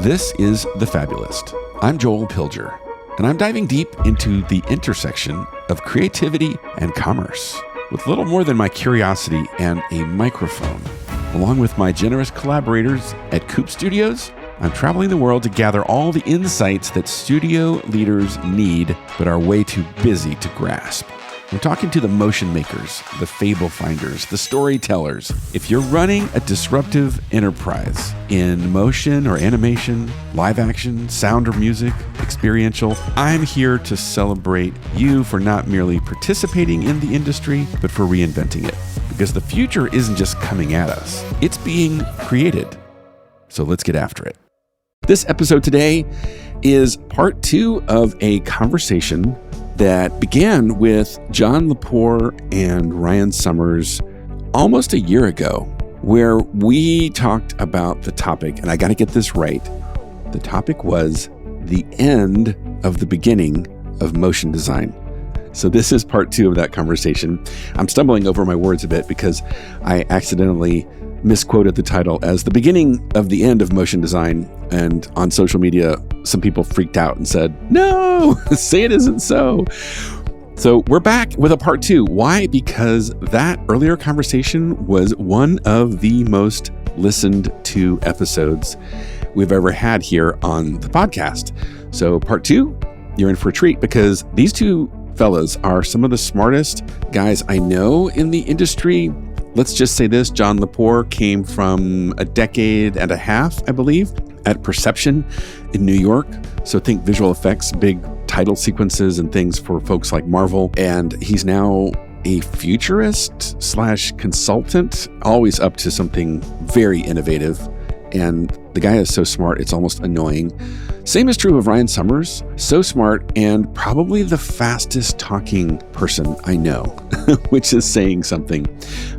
This is The Fabulist. I'm Joel Pilger, and I'm diving deep into the intersection of creativity and commerce with little more than my curiosity and a microphone. Along with my generous collaborators at Coop Studios, I'm traveling the world to gather all the insights that studio leaders need but are way too busy to grasp. I'm talking to the motion makers, the fable finders, the storytellers. If you're running a disruptive enterprise in motion or animation, live action, sound or music, experiential, I'm here to celebrate you for not merely participating in the industry, but for reinventing it. Because the future isn't just coming at us, it's being created. So let's get after it. This episode today is part 2 of a conversation that began with John Lepore and Ryan Summers almost a year ago, where we talked about the topic, and I got to get this right. The topic was the end of the beginning of motion design. So this is part 2 of that conversation. I'm stumbling over my words a bit because I accidentally misquoted the title as the beginning of the end of motion design. And on social media, some people freaked out and said, no, say it isn't so. So we're back with a part 2. Why? Because that earlier conversation was one of the most listened to episodes we've ever had here on the podcast. So part 2, you're in for a treat because these two fellas are some of the smartest guys I know in the industry. Let's just say this, John Lepore came from a decade and a half, I believe, at Perception in New York. So think visual effects, big title sequences and things for folks like Marvel. And he's now a futurist / consultant, always up to something very innovative. And the guy is so smart, it's almost annoying. Same is true of Ryan Summers, so smart and probably the fastest talking person I know, which is saying something.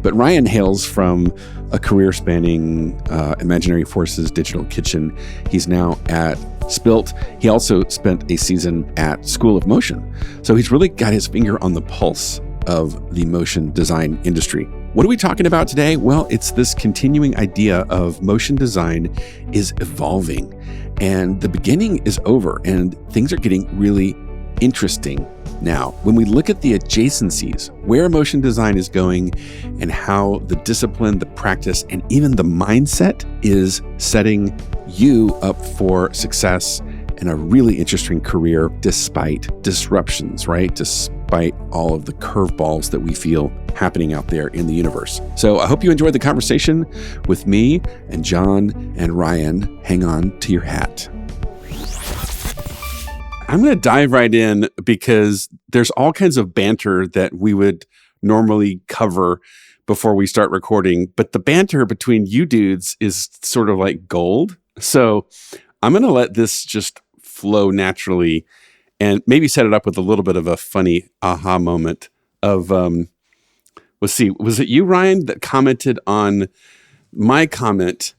But Ryan hails from a career spanning Imaginary Forces Digital Kitchen. He's now at Spilt. He also spent a season at School of Motion. So he's really got his finger on the pulse of the motion design industry. What are we talking about today? Well, it's this continuing idea of motion design is evolving and the beginning is over and things are getting really interesting now. When we look at the adjacencies, where motion design is going and how the discipline, the practice, and even the mindset is setting you up for success and a really interesting career despite disruptions, right? Despite all of the curveballs that we feel happening out there in the universe. So I hope you enjoyed the conversation with me and John and Ryan. Hang on to your hat. I'm going to dive right in because there's all kinds of banter that we would normally cover before we start recording, but the banter between you dudes is sort of like gold. So I'm going to let this just flow naturally and maybe set it up with a little bit of a funny aha moment of, let's see, was it you, Ryan, that commented on my comment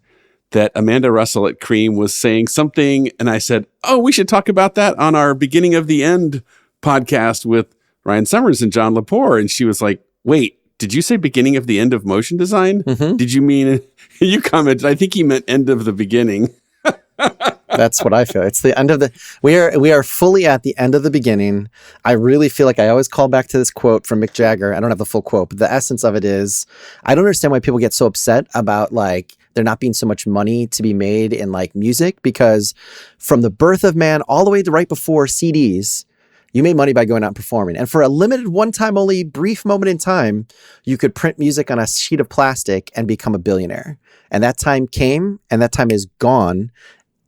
that Amanda Russell at Cream was saying something, and I said, oh, we should talk about that on our Beginning of the End podcast with Ryan Summers and John Lepore. And she was like, wait, did you say beginning of the end of motion design? Mm-hmm. Did you mean, you commented, I think he meant end of the beginning. That's what I feel. It's the end of the, we are fully at the end of the beginning. I really feel like I always call back to this quote from Mick Jagger. I don't have the full quote, but the essence of it is, I don't understand why people get so upset about like there not being so much money to be made in like music, because from the birth of man all the way to right before CDs, you made money by going out and performing. And for a limited one-time only brief moment in time, you could print music on a sheet of plastic and become a billionaire. And that time came and that time is gone.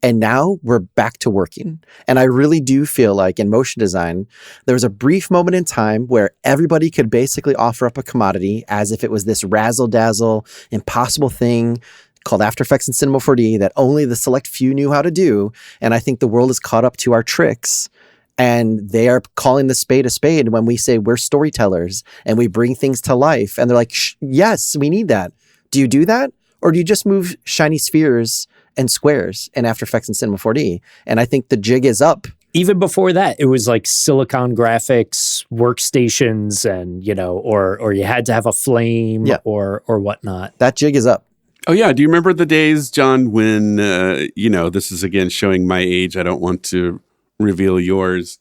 And now we're back to working. And I really do feel like in motion design, there was a brief moment in time where everybody could basically offer up a commodity as if it was this razzle-dazzle, impossible thing called After Effects and Cinema 4D that only the select few knew how to do. And I think the world is caught up to our tricks. And they are calling the spade a spade when we say we're storytellers and we bring things to life. And they're like, yes, we need that. Do you do that? Or do you just move shiny spheres and squares in After Effects and Cinema 4D? And I think the jig is up. Even before that, it was like silicon graphics, workstations, and, you know, or you had to have a flame or whatnot. That jig is up. Oh, yeah. Do you remember the days, John, when, this is again showing my age. I don't want to reveal yours.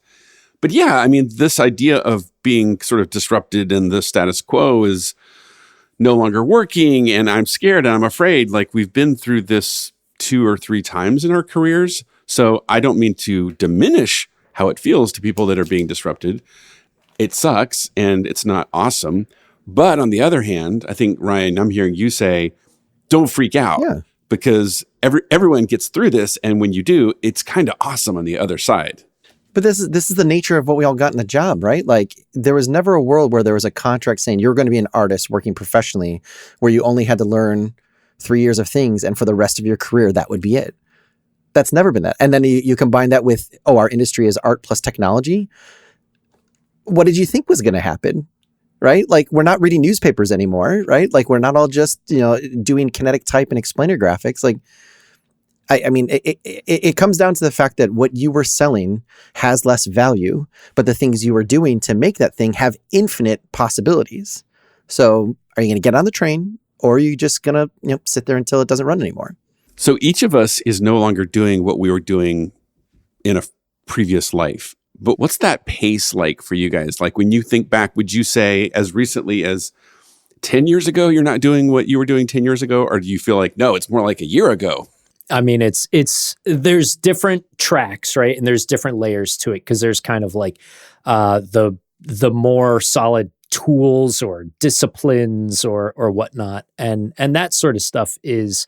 But yeah, I mean, this idea of being sort of disrupted and the status quo is no longer working. And I'm scared and I'm afraid. Like, we've been through this 2 or 3 times in our careers. So I don't mean to diminish how it feels to people that are being disrupted. It sucks and it's not awesome. But on the other hand, I think, Ryan, I'm hearing you say, don't freak out, because everyone gets through this. And when you do, it's kind of awesome on the other side. But this is the nature of what we all got in the job, right? Like, there was never a world where there was a contract saying you're going to be an artist working professionally, where you only had to learn 3 years of things, and for the rest of your career, that would be it. That's never been that. And then you combine that with, our industry is art plus technology. What did you think was going to happen? Right? Like, we're not reading newspapers anymore, right? Like, we're not all just, doing kinetic type and explainer graphics. Like, I mean, it comes down to the fact that what you were selling has less value, but the things you were doing to make that thing have infinite possibilities. So are you going to get on the train, or are you just going to, sit there until it doesn't run anymore? So each of us is no longer doing what we were doing in a previous life. But what's that pace like for you guys? Like, when you think back, would you say as recently as 10 years ago, you're not doing what you were doing 10 years ago? Or do you feel like, no, it's more like a year ago? I mean, there's different tracks, right? And there's different layers to it, because there's kind of like the more solid tools or disciplines or whatnot. And that sort of stuff is,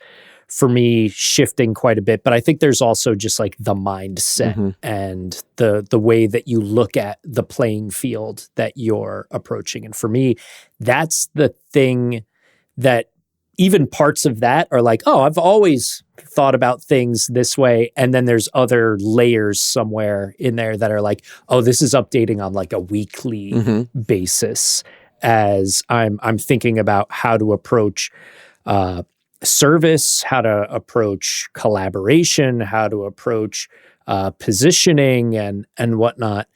for me, shifting quite a bit. But I think there's also just like the mindset and the way that you look at the playing field that you're approaching. And for me, that's the thing that even parts of that are like, oh, I've always thought about things this way. And then there's other layers somewhere in there that are like, oh, this is updating on like a weekly basis, as I'm thinking about how to approach service, how to approach collaboration, how to approach positioning and whatnot.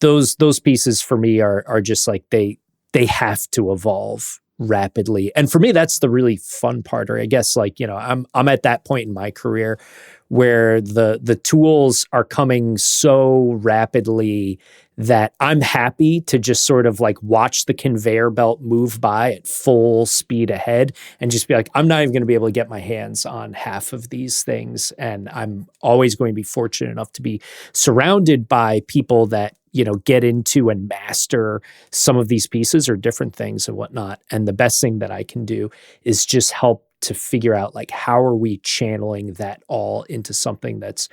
Those pieces for me are just like they have to evolve rapidly. And for me, that's the really fun part. Or I guess, like, I'm at that point in my career where the tools are coming so rapidly that I'm happy to just sort of like watch the conveyor belt move by at full speed ahead and just be like, I'm not even going to be able to get my hands on half of these things. And I'm always going to be fortunate enough to be surrounded by people that, get into and master some of these pieces or different things and whatnot. And the best thing that I can do is just help to figure out, like, how are we channeling that all into something that's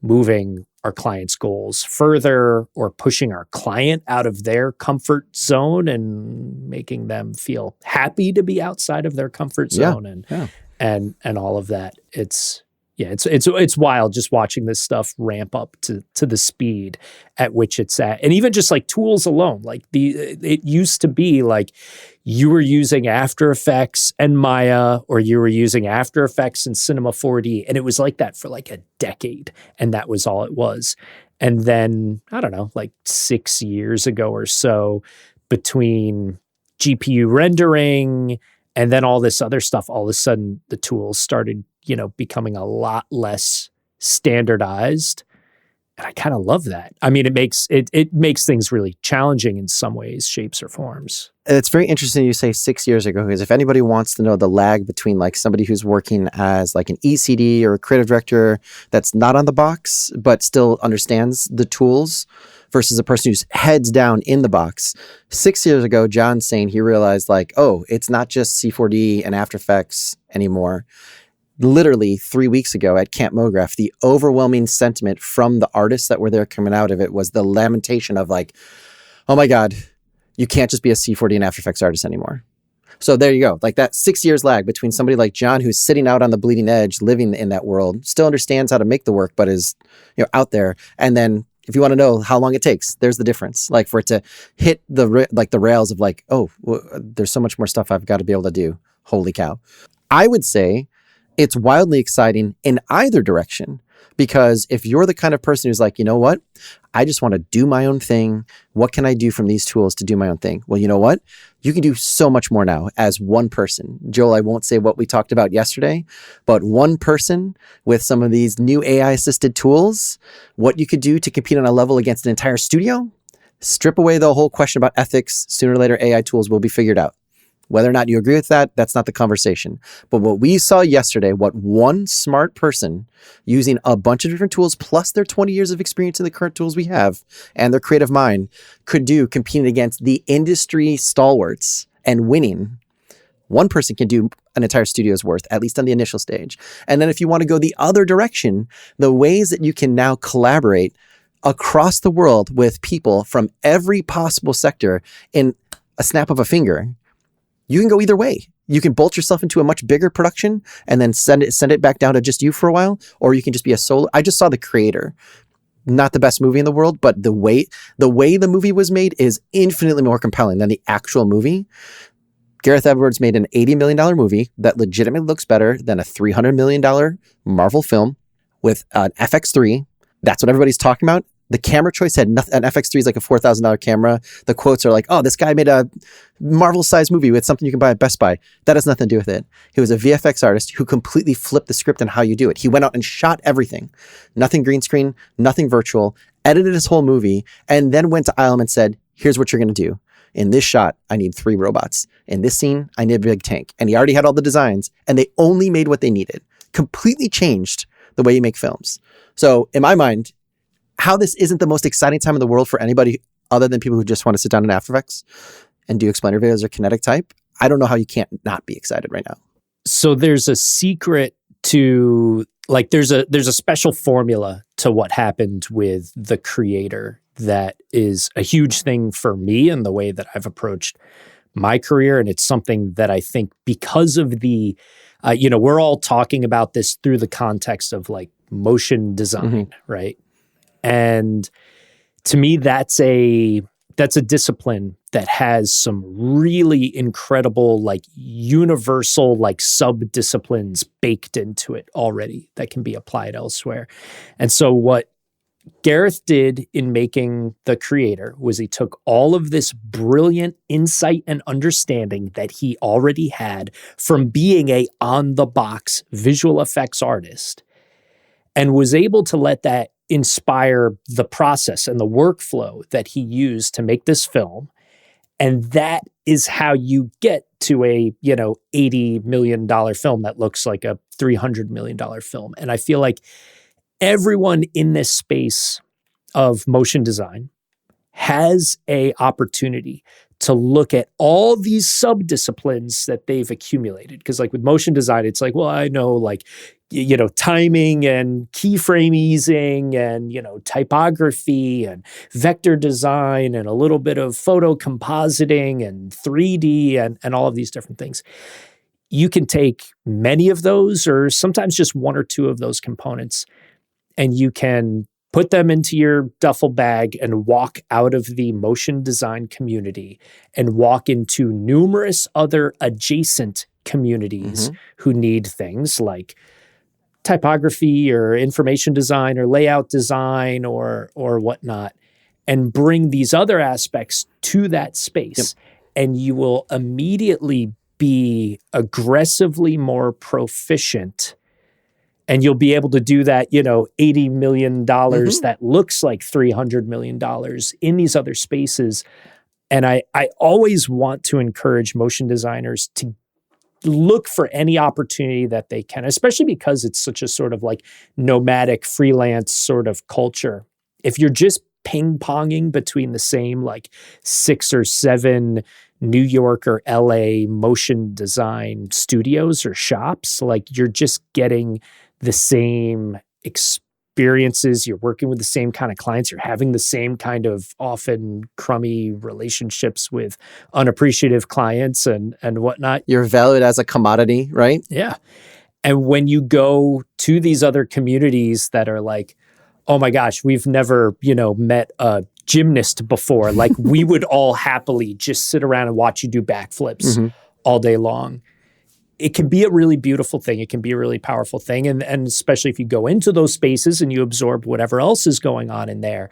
moving our clients' goals further, or pushing our client out of their comfort zone and making them feel happy to be outside of their comfort zone and all of that. It's wild just watching this stuff ramp up to the speed at which it's at. And even just like tools alone, like it used to be like you were using After Effects and Maya, or you were using After Effects and Cinema 4D. And it was like that for like a decade. And that was all it was. And then, I don't know, like 6 years ago or so, between GPU rendering and then all this other stuff, all of a sudden the tools started, becoming a lot less standardized. And I kind of love that. I mean, it makes things really challenging in some ways, shapes or forms. It's very interesting you say 6 years ago, because if anybody wants to know the lag between like somebody who's working as like an ECD or a creative director that's not on the box, but still understands the tools, versus a person who's heads down in the box. 6 years ago, John's saying he realized like, oh, it's not just C4D and After Effects anymore. Literally 3 weeks ago at Camp MoGraph, the overwhelming sentiment from the artists that were there coming out of it was the lamentation of like, oh my God, you can't just be a C4D and After Effects artist anymore. So there you go. Like that 6 years lag between somebody like John, who's sitting out on the bleeding edge, living in that world, still understands how to make the work, but is out there. And then if you want to know how long it takes, there's the difference. Like for it to hit the rails of like, oh, there's so much more stuff I've got to be able to do. Holy cow. I would say it's wildly exciting in either direction. Because if you're the kind of person who's like, you know what, I just want to do my own thing. What can I do from these tools to do my own thing? Well, you know what? You can do so much more now as one person. Joel, I won't say what we talked about yesterday, but one person with some of these new AI assisted tools, what you could do to compete on a level against an entire studio, strip away the whole question about ethics. Sooner or later, AI tools will be figured out. Whether or not you agree with that, that's not the conversation. But what we saw yesterday, what one smart person using a bunch of different tools, plus their 20 years of experience in the current tools we have and their creative mind could do competing against the industry stalwarts and winning. One person can do an entire studio's worth, at least on the initial stage. And then if you want to go the other direction, the ways that you can now collaborate across the world with people from every possible sector in a snap of a finger, you can go either way. You can bolt yourself into a much bigger production and then send it back down to just you for a while, or you can just be a solo. I just saw The Creator. Not the best movie in the world, but the way the movie was made is infinitely more compelling than the actual movie. Gareth Edwards made an $80 million movie that legitimately looks better than a $300 million Marvel film with an FX3. That's what everybody's talking about. The camera choice had nothing. An FX3 is like a $4,000 camera. The quotes are like, oh, this guy made a Marvel-sized movie with something you can buy at Best Buy. That has nothing to do with it. He was a VFX artist who completely flipped the script on how you do it. He went out and shot everything. Nothing green screen, nothing virtual, edited his whole movie, and then went to ILM and said, here's what you're going to do. In this shot, I need 3 robots. In this scene, I need a big tank. And he already had all the designs, and they only made what they needed. Completely changed the way you make films. So in my mind, how this isn't the most exciting time in the world for anybody other than people who just want to sit down in After Effects and do explainer videos or kinetic type, I don't know how you can't not be excited right now. So there's a secret to, like, there's a special formula to what happened with The Creator that is a huge thing for me and the way that I've approached my career. And it's something that I think because of the, we're all talking about this through the context of like motion design, right? And to me, that's a discipline that has some really incredible, like universal, like sub-disciplines baked into it already that can be applied elsewhere. And so what Gareth did in making The Creator was he took all of this brilliant insight and understanding that he already had from being a on-the-box visual effects artist and was able to let that inspire the process and the workflow that he used to make this film. And that is how you get to a, $80 million film that looks like a $300 million film. And I feel like everyone in this space of motion design has a opportunity to look at all these sub-disciplines that they've accumulated. Because like with motion design, it's like, well, I know like, timing and keyframe easing and, typography and vector design and a little bit of photo compositing and 3D and all of these different things. You can take many of those or sometimes just one or two of those components and you can put them into your duffel bag and walk out of the motion design community and walk into numerous other adjacent communities who need things like typography or information design or layout design or whatnot, and bring these other aspects to that space. And you will immediately be aggressively more proficient. And you'll be able to do that, $80 million that looks like $300 million in these other spaces. And I always want to encourage motion designers to look for any opportunity that they can, especially because it's such a sort of like nomadic freelance sort of culture. If you're just ping-ponging between the same like 6 or 7 New York or LA motion design studios or shops, like you're just getting the same experiences, you're working with the same kind of clients, you're having the same kind of often crummy relationships with unappreciative clients and whatnot. You're valued as a commodity, right? Yeah. And when you go to these other communities that are like, oh my gosh, we've never, met a gymnast before. Like we would all happily just sit around and watch you do backflips all day long. it can be a really beautiful thing. It can be a really powerful thing. And especially if you go into those spaces and you absorb whatever else is going on in there,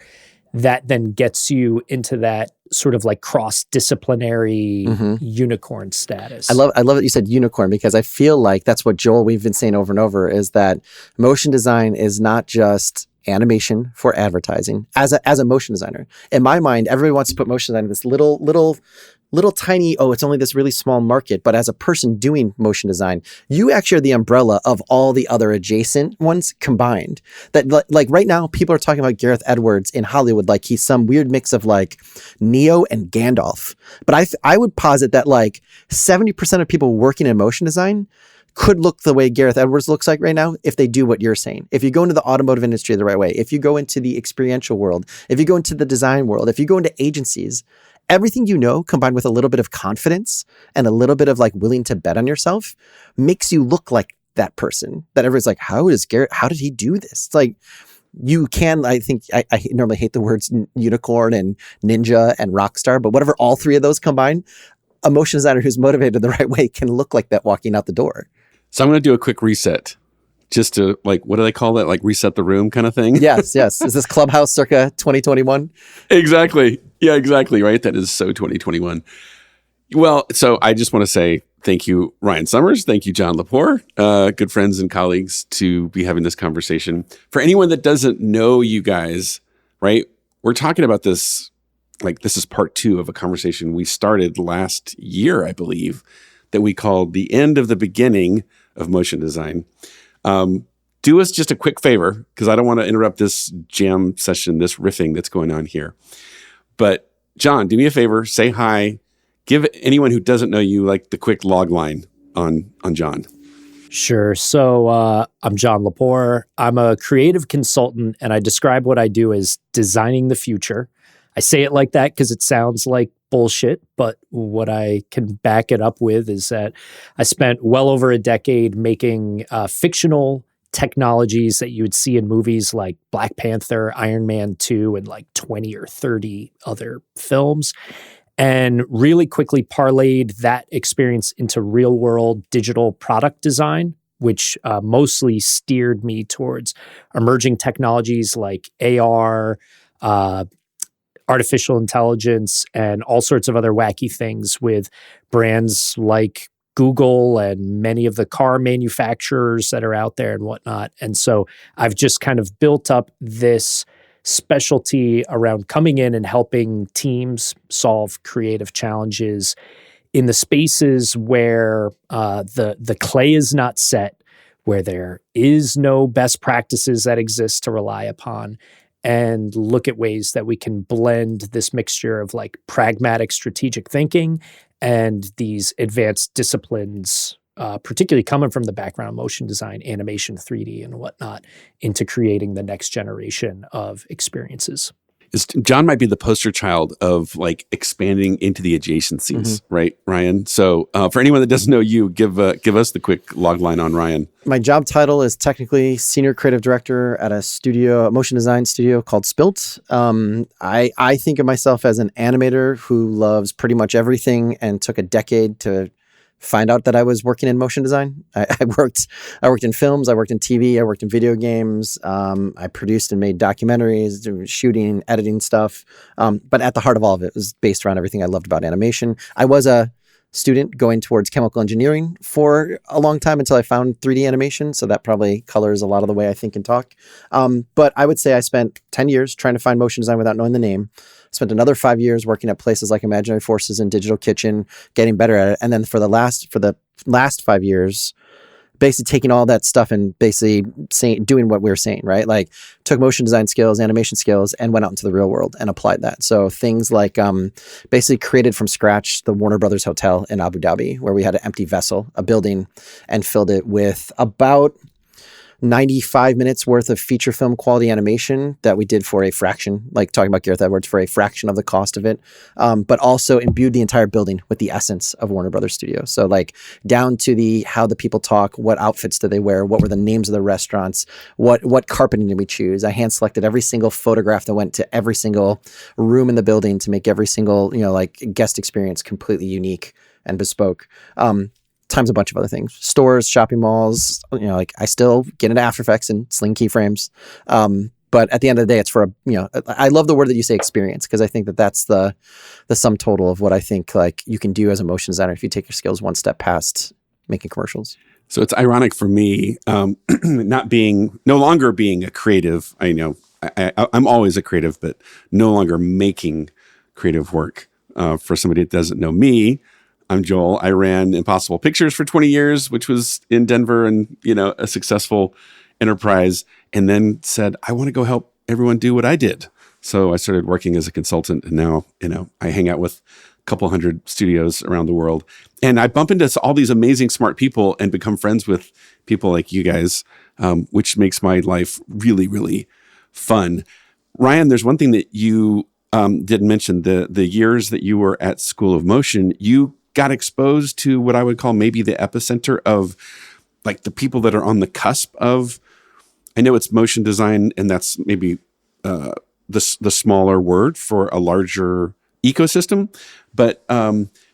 that then gets you into that sort of like cross-disciplinary unicorn status. I love that you said unicorn, because I feel like that's what, Joel, we've been saying over and over, is that motion design is not just animation for advertising. As a motion designer, in my mind, everybody wants to put motion design in this little tiny, oh, it's only this really small market. But as a person doing motion design, you actually are the umbrella of all the other adjacent ones combined. That like right now, people are talking about Gareth Edwards in Hollywood like he's some weird mix of like Neo and Gandalf. But I would posit that like 70% of people working in motion design could look the way Gareth Edwards looks like right now if they do what you're saying. If you go into the automotive industry the right way, if you go into the experiential world, if you go into the design world, if you go into agencies, everything you know combined with a little bit of confidence and a little bit of like willing to bet on yourself makes you look like that person that everyone's like, how did he do this? It's like, you can, I think, I normally hate the words unicorn and ninja and rock star, but whatever all three of those combine, a motion designer who's motivated the right way can look like that walking out the door. So I'm going to do a quick reset, just to like, what do they call that? Like reset the room kind of thing? Yes. Is this Clubhouse circa 2021? Exactly. Yeah, exactly. Right. That is so 2021. Well, so I just want to say thank you, Ryan Summers. Thank you, John Lepore, good friends and colleagues, to be having this conversation. For anyone that doesn't know you guys, right, we're talking about this, like this is part 2 of a conversation we started last year, I believe, that we called The End of the Beginning of Motion Design. Do us just a quick favor, because I don't want to interrupt this jam session, this riffing that's going on here. But John, do me a favor, say hi. Give anyone who doesn't know you like the quick log line on John. Sure. So I'm John Lepore. I'm a creative consultant, and I describe what I do as designing the future. I say it like that because it sounds like bullshit, but what I can back it up with is that I spent well over a decade making fictional technologies that you would see in movies like Black Panther, Iron Man 2, and like 20 or 30 other films, and really quickly parlayed that experience into real world digital product design, which mostly steered me towards emerging technologies like AR, artificial intelligence, and all sorts of other wacky things with brands like Google and many of the car manufacturers that are out there and whatnot. And so I've just kind of built up this specialty around coming in and helping teams solve creative challenges in the spaces where the clay is not set, where there is no best practices that exist to rely upon, and look at ways that we can blend this mixture of like pragmatic strategic thinking and these advanced disciplines, particularly coming from the background of motion design, animation, 3D, and whatnot, into creating the next generation of experiences. John might be the poster child of like expanding into the adjacencies, right, Ryan? So for anyone that doesn't know you, give us the quick log line on Ryan. My job title is technically senior creative director at a motion design studio called Spilt. I think of myself as an animator who loves pretty much everything and took a decade to find out that I was working in motion design. I worked in films, I worked in TV, I worked in video games. I produced and made documentaries, shooting, editing stuff. But at the heart of all of it was based around everything I loved about animation. I was a student going towards chemical engineering for a long time until I found 3D animation. So that probably colors a lot of the way I think and talk. But I would say I spent 10 years trying to find motion design without knowing the name. Spent another 5 years working at places like Imaginary Forces and Digital Kitchen, getting better at it. And then for the last 5 years, basically taking all that stuff and basically doing what we were saying, right? Like took motion design skills, animation skills, and went out into the real world and applied that. So things like basically created from scratch the Warner Brothers Hotel in Abu Dhabi, where we had an empty vessel, a building, and filled it with about 95 minutes worth of feature film quality animation that we did for a fraction, like talking about Gareth Edwards, for a fraction of the cost of it, but also imbued the entire building with the essence of Warner Brothers Studios. So like down to how the people talk, what outfits did they wear, what were the names of the restaurants, what carpeting did we choose. I hand selected every single photograph that went to every single room in the building to make every single, like guest experience completely unique and bespoke. times a bunch of other things, stores, shopping malls, like I still get into After Effects and sling keyframes. But at the end of the day, it's for I love the word that you say experience, because I think that that's the sum total of what I think like you can do as a motion designer if you take your skills one step past making commercials. So it's ironic for me, no longer being a creative. I know I'm always a creative, but no longer making creative work. For somebody that doesn't know me, I'm Joel. I ran Impossible Pictures for 20 years, which was in Denver and, a successful enterprise, and then said, I want to go help everyone do what I did. So I started working as a consultant, and now, I hang out with a couple hundred studios around the world, and I bump into all these amazing, smart people and become friends with people like you guys, which makes my life really, really fun. Ryan, there's one thing that you didn't mention, the years that you were at School of Motion, you got exposed to what I would call maybe the epicenter of like the people that are on the cusp of, I know it's motion design, and that's maybe the smaller word for a larger ecosystem, but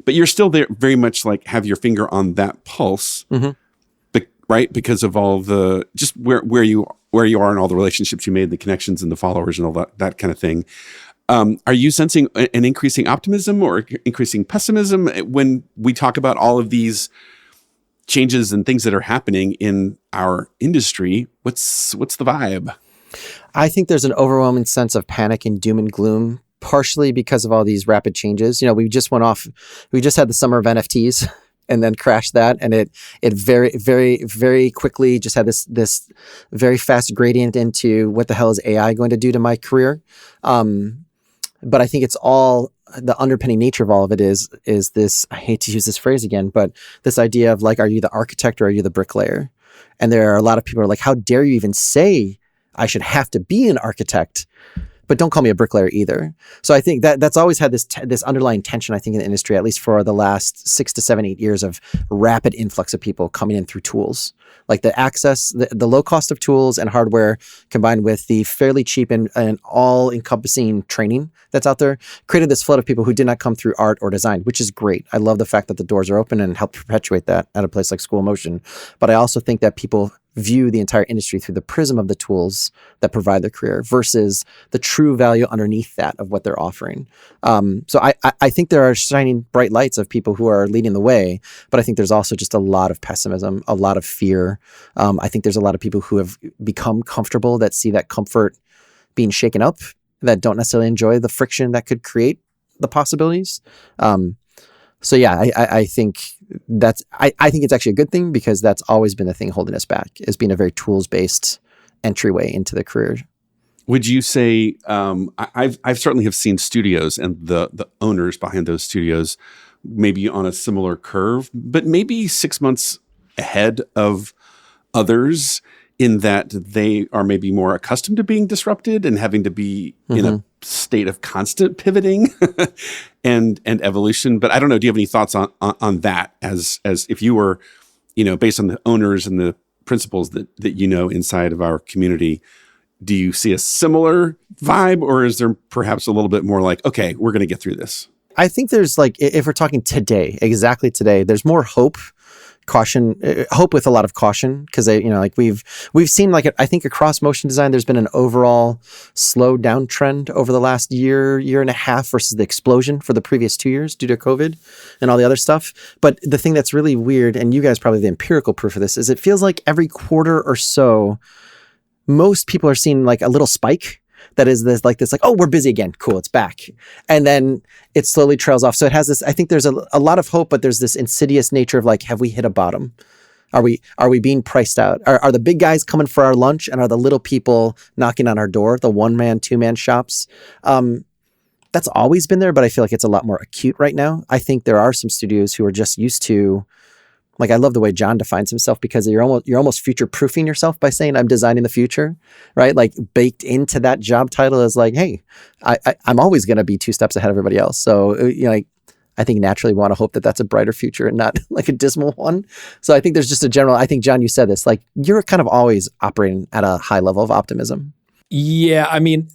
you're still there, very much like have your finger on that pulse, right? Because of all the just where you are and all the relationships you made, the connections and the followers and all that kind of thing. Are you sensing an increasing optimism or increasing pessimism when we talk about all of these changes and things that are happening in our industry? What's the vibe? I think there's an overwhelming sense of panic and doom and gloom, partially because of all these rapid changes. We just had the summer of NFTs and then crashed that. And it very, very, very quickly just had this very fast gradient into what the hell is AI going to do to my career. But I think it's all the underpinning nature of all of it is this, I hate to use this phrase again, but this idea of like, are you the architect or are you the bricklayer? And there are a lot of people who are like, how dare you even say I should have to be an architect, but don't call me a bricklayer either. So I think that's always had this underlying tension, I think, in the industry, at least for the last 6 to 7, 8 years of rapid influx of people coming in through tools. Like the access, the low cost of tools and hardware combined with the fairly cheap and all-encompassing training that's out there created this flood of people who did not come through art or design, which is great. I love the fact that the doors are open and help perpetuate that at a place like School of Motion. But I also think that people view the entire industry through the prism of the tools that provide their career versus the true value underneath that of what they're offering. So I think there are shining bright lights of people who are leading the way, but I think there's also just a lot of pessimism, a lot of fear. I think there's a lot of people who have become comfortable that see that comfort being shaken up, that don't necessarily enjoy the friction that could create the possibilities. So yeah, I think I think it's actually a good thing, because that's always been the thing holding us back, is being a very tools-based entryway into the career. Would you say, I've certainly have seen studios and the owners behind those studios maybe on a similar curve, but maybe 6 months ahead of others, in that they are maybe more accustomed to being disrupted and having to be in a state of constant pivoting and evolution. But I don't know, do you have any thoughts on that as if you were, based on the owners and the principles that inside of our community, do you see a similar vibe, or is there perhaps a little bit more like, okay, we're going to get through this? I think there's like, if we're talking today, exactly today, there's more hope with a lot of caution, because we've seen, like, I think across motion design there's been an overall slow down trend over the last year and a half versus the explosion for the previous 2 years due to COVID and all the other stuff. But the thing that's really weird, and you guys probably the empirical proof of this, is it feels like every quarter or so most people are seeing like a little spike that is this, oh, we're busy again. Cool. It's back. And then it slowly trails off. So it has this, I think there's a lot of hope, but there's this insidious nature of like, have we hit a bottom? Are we being priced out? Are the big guys coming for our lunch, and are the little people knocking on our door, the 1-man, 2-man shops? That's always been there, but I feel like it's a lot more acute right now. I think there are some studios who are just used to, like, I love the way John defines himself, because you're almost future-proofing yourself by saying I'm designing the future, right? Like baked into that job title is like, hey, I'm always going to be 2 steps ahead of everybody else. So, I think naturally we want to hope that that's a brighter future and not like a dismal one. So I think there's just I think, John, you said this, like, you're kind of always operating at a high level of optimism. Yeah, I mean,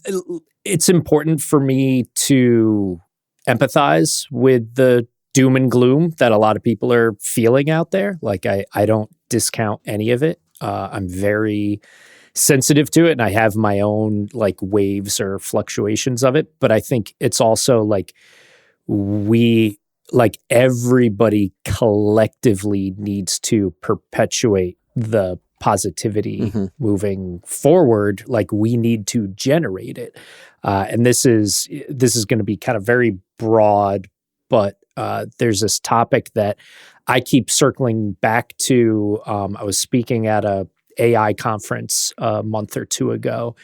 it's important for me to empathize with the doom and gloom that a lot of people are feeling out there. Like I don't discount any of it. I'm very sensitive to it, and I have my own like waves or fluctuations of it. But I think it's also like everybody collectively needs to perpetuate the positivity moving forward. Like we need to generate it. And this is going to be kind of very broad, but there's this topic that I keep circling back to. I was speaking at a AI conference a month or two ago,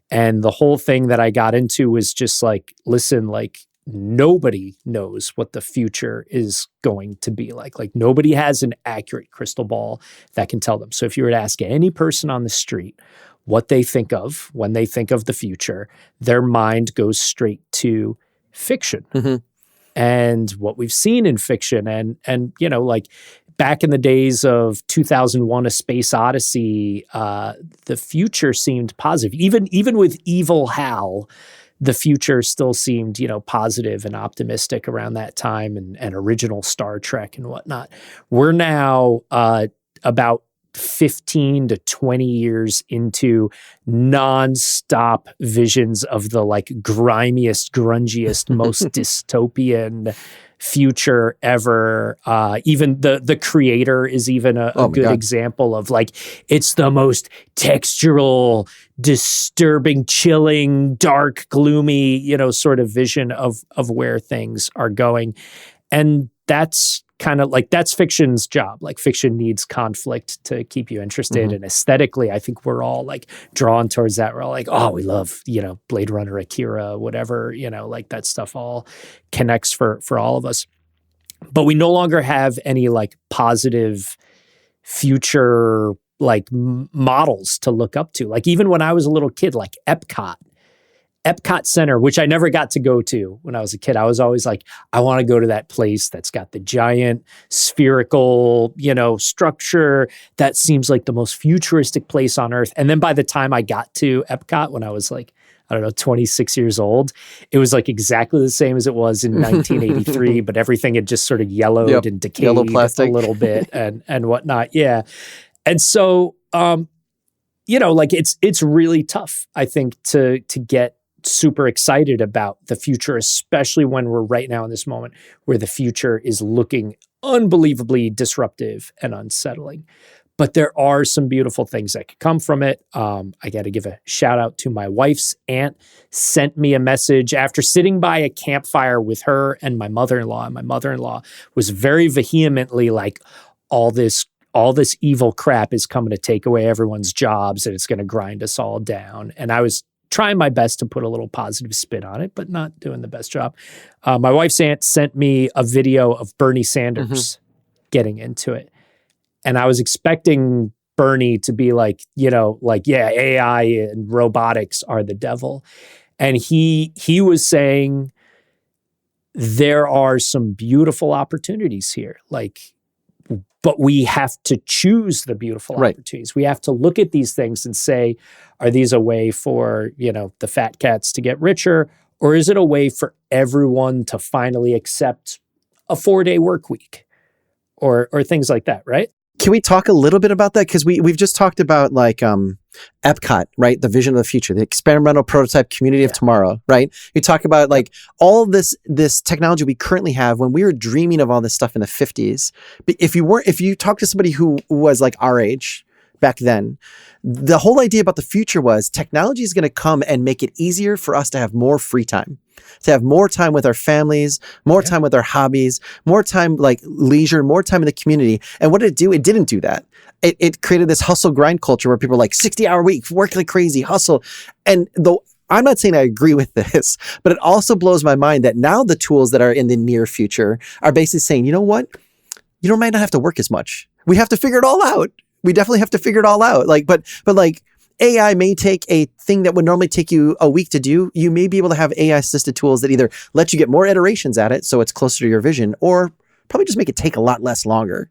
and the whole thing that I got into was just like, listen, like nobody knows what the future is going to be like. Like nobody has an accurate crystal ball that can tell them. So if you were to ask any person on the street what they think of when they think of the future, their mind goes straight to fiction. And what we've seen in fiction and you know, like back in the days of 2001 A Space Odyssey, the future seemed positive. Even with Evil Hal, the future still seemed, you know, positive and optimistic around that time, and original Star Trek and whatnot. We're now about 15 to 20 years into nonstop visions of the like grimiest, grungiest, most dystopian future ever. Even the creator is even a good example of like, it's the most textural, disturbing, chilling, dark, gloomy, you know, sort of vision of where things are going. And that's kind of like, that's fiction's job. Like fiction needs conflict to keep you interested. And aesthetically, I think we're all like drawn towards that. We're all like, oh, we love, you know, Blade Runner, Akira, whatever, you know, like that stuff all connects for all of us. But we no longer have any like positive future like models to look up to. Like even when I was a little kid, like Epcot Center, which I never got to go to when I was a kid. I was always like, I want to go to that place that's got the giant spherical, you know, structure that seems like the most futuristic place on earth. And then by the time I got to Epcot when I was like, I don't know, 26 years old, it was like exactly the same as it was in 1983, but everything had just sort of yellowed and decayed a little bit and whatnot. Yeah. And so, you know, like it's really tough, I think, to get super excited about the future, especially when we're right now in this moment where the future is looking unbelievably disruptive and unsettling. But there are some beautiful things that could come from it. I got to give a shout out to my wife's aunt, sent me a message after sitting by a campfire with her and my mother-in-law. And my mother-in-law was very vehemently like, all this evil crap is coming to take away everyone's jobs and it's going to grind us all down. And I was trying my best to put a little positive spin on it, but not doing the best job. My wife's aunt sent me a video of Bernie Sanders getting into it. And I was expecting Bernie to be like, you know, like, yeah, AI and robotics are the devil. And he was saying there are some beautiful opportunities here. Like, but we have to choose the beautiful opportunities. We have to look at these things and say, are these a way for, you know, the fat cats to get richer? Or is it a way for everyone to finally accept a 4-day work week or things like that, right? Can we talk a little bit about that? Because we've just talked about like Epcot, right? The vision of the future, the experimental prototype community of tomorrow, right? You talk about like all this technology we currently have when we were dreaming of all this stuff in the 50s. But if you talk to somebody who was like our age back then, the whole idea about the future was technology is going to come and make it easier for us to have more free time, to have more time with our families, more time with our hobbies, more time like leisure, more time in the community. And what did it do? It didn't do that. It created this hustle grind culture where people are like 60-hour week, work like crazy, hustle. And though I'm not saying I agree with this, but it also blows my mind that now the tools that are in the near future are basically saying, you know what? You might not have to work as much. We have to figure it all out. We definitely have to figure it all out. Like, but like AI may take a thing that would normally take you a week to do. You may be able to have AI assisted tools that either let you get more iterations at it so it's closer to your vision, or probably just make it take a lot less longer.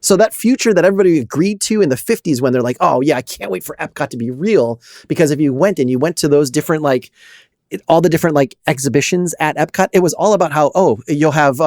So that future that everybody agreed to in the 50s when they're like, oh yeah, I can't wait for Epcot to be real, because if you went to those different like all the different like exhibitions at Epcot, it was all about how, you'll have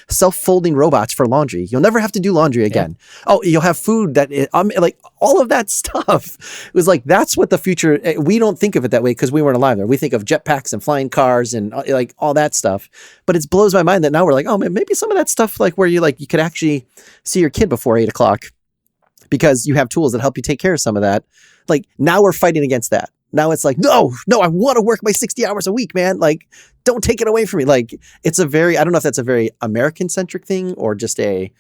self-folding robots for laundry. You'll never have to do laundry again. Yeah. Oh, you'll have food that like all of that stuff. It was like, that's what the future, we don't think of it that way because we weren't alive there. We think of jetpacks and flying cars and like all that stuff. But it blows my mind that now we're like, oh, maybe some of that stuff, like where you could actually see your kid before 8:00 because you have tools that help you take care of some of that. Like now we're fighting against that. Now it's like, no, I want to work my 60 hours a week, man. Like, don't take it away from me. Like, it's I don't know if that's a very American centric thing or just the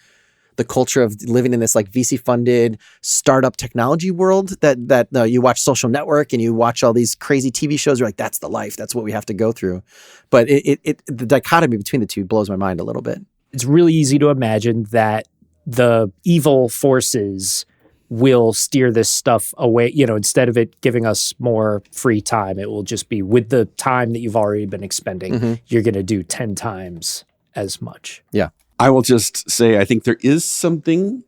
culture of living in this like VC funded startup technology world that you watch Social Network and you watch all these crazy TV shows. You're like, that's the life. That's what we have to go through. But the dichotomy between the two blows my mind a little bit. It's really easy to imagine that the evil forces will steer this stuff away. Instead of it giving us more free time, it will just be with the time that you've already been expending, you're going to do 10 times as much. Yeah. I will just say, I think there is something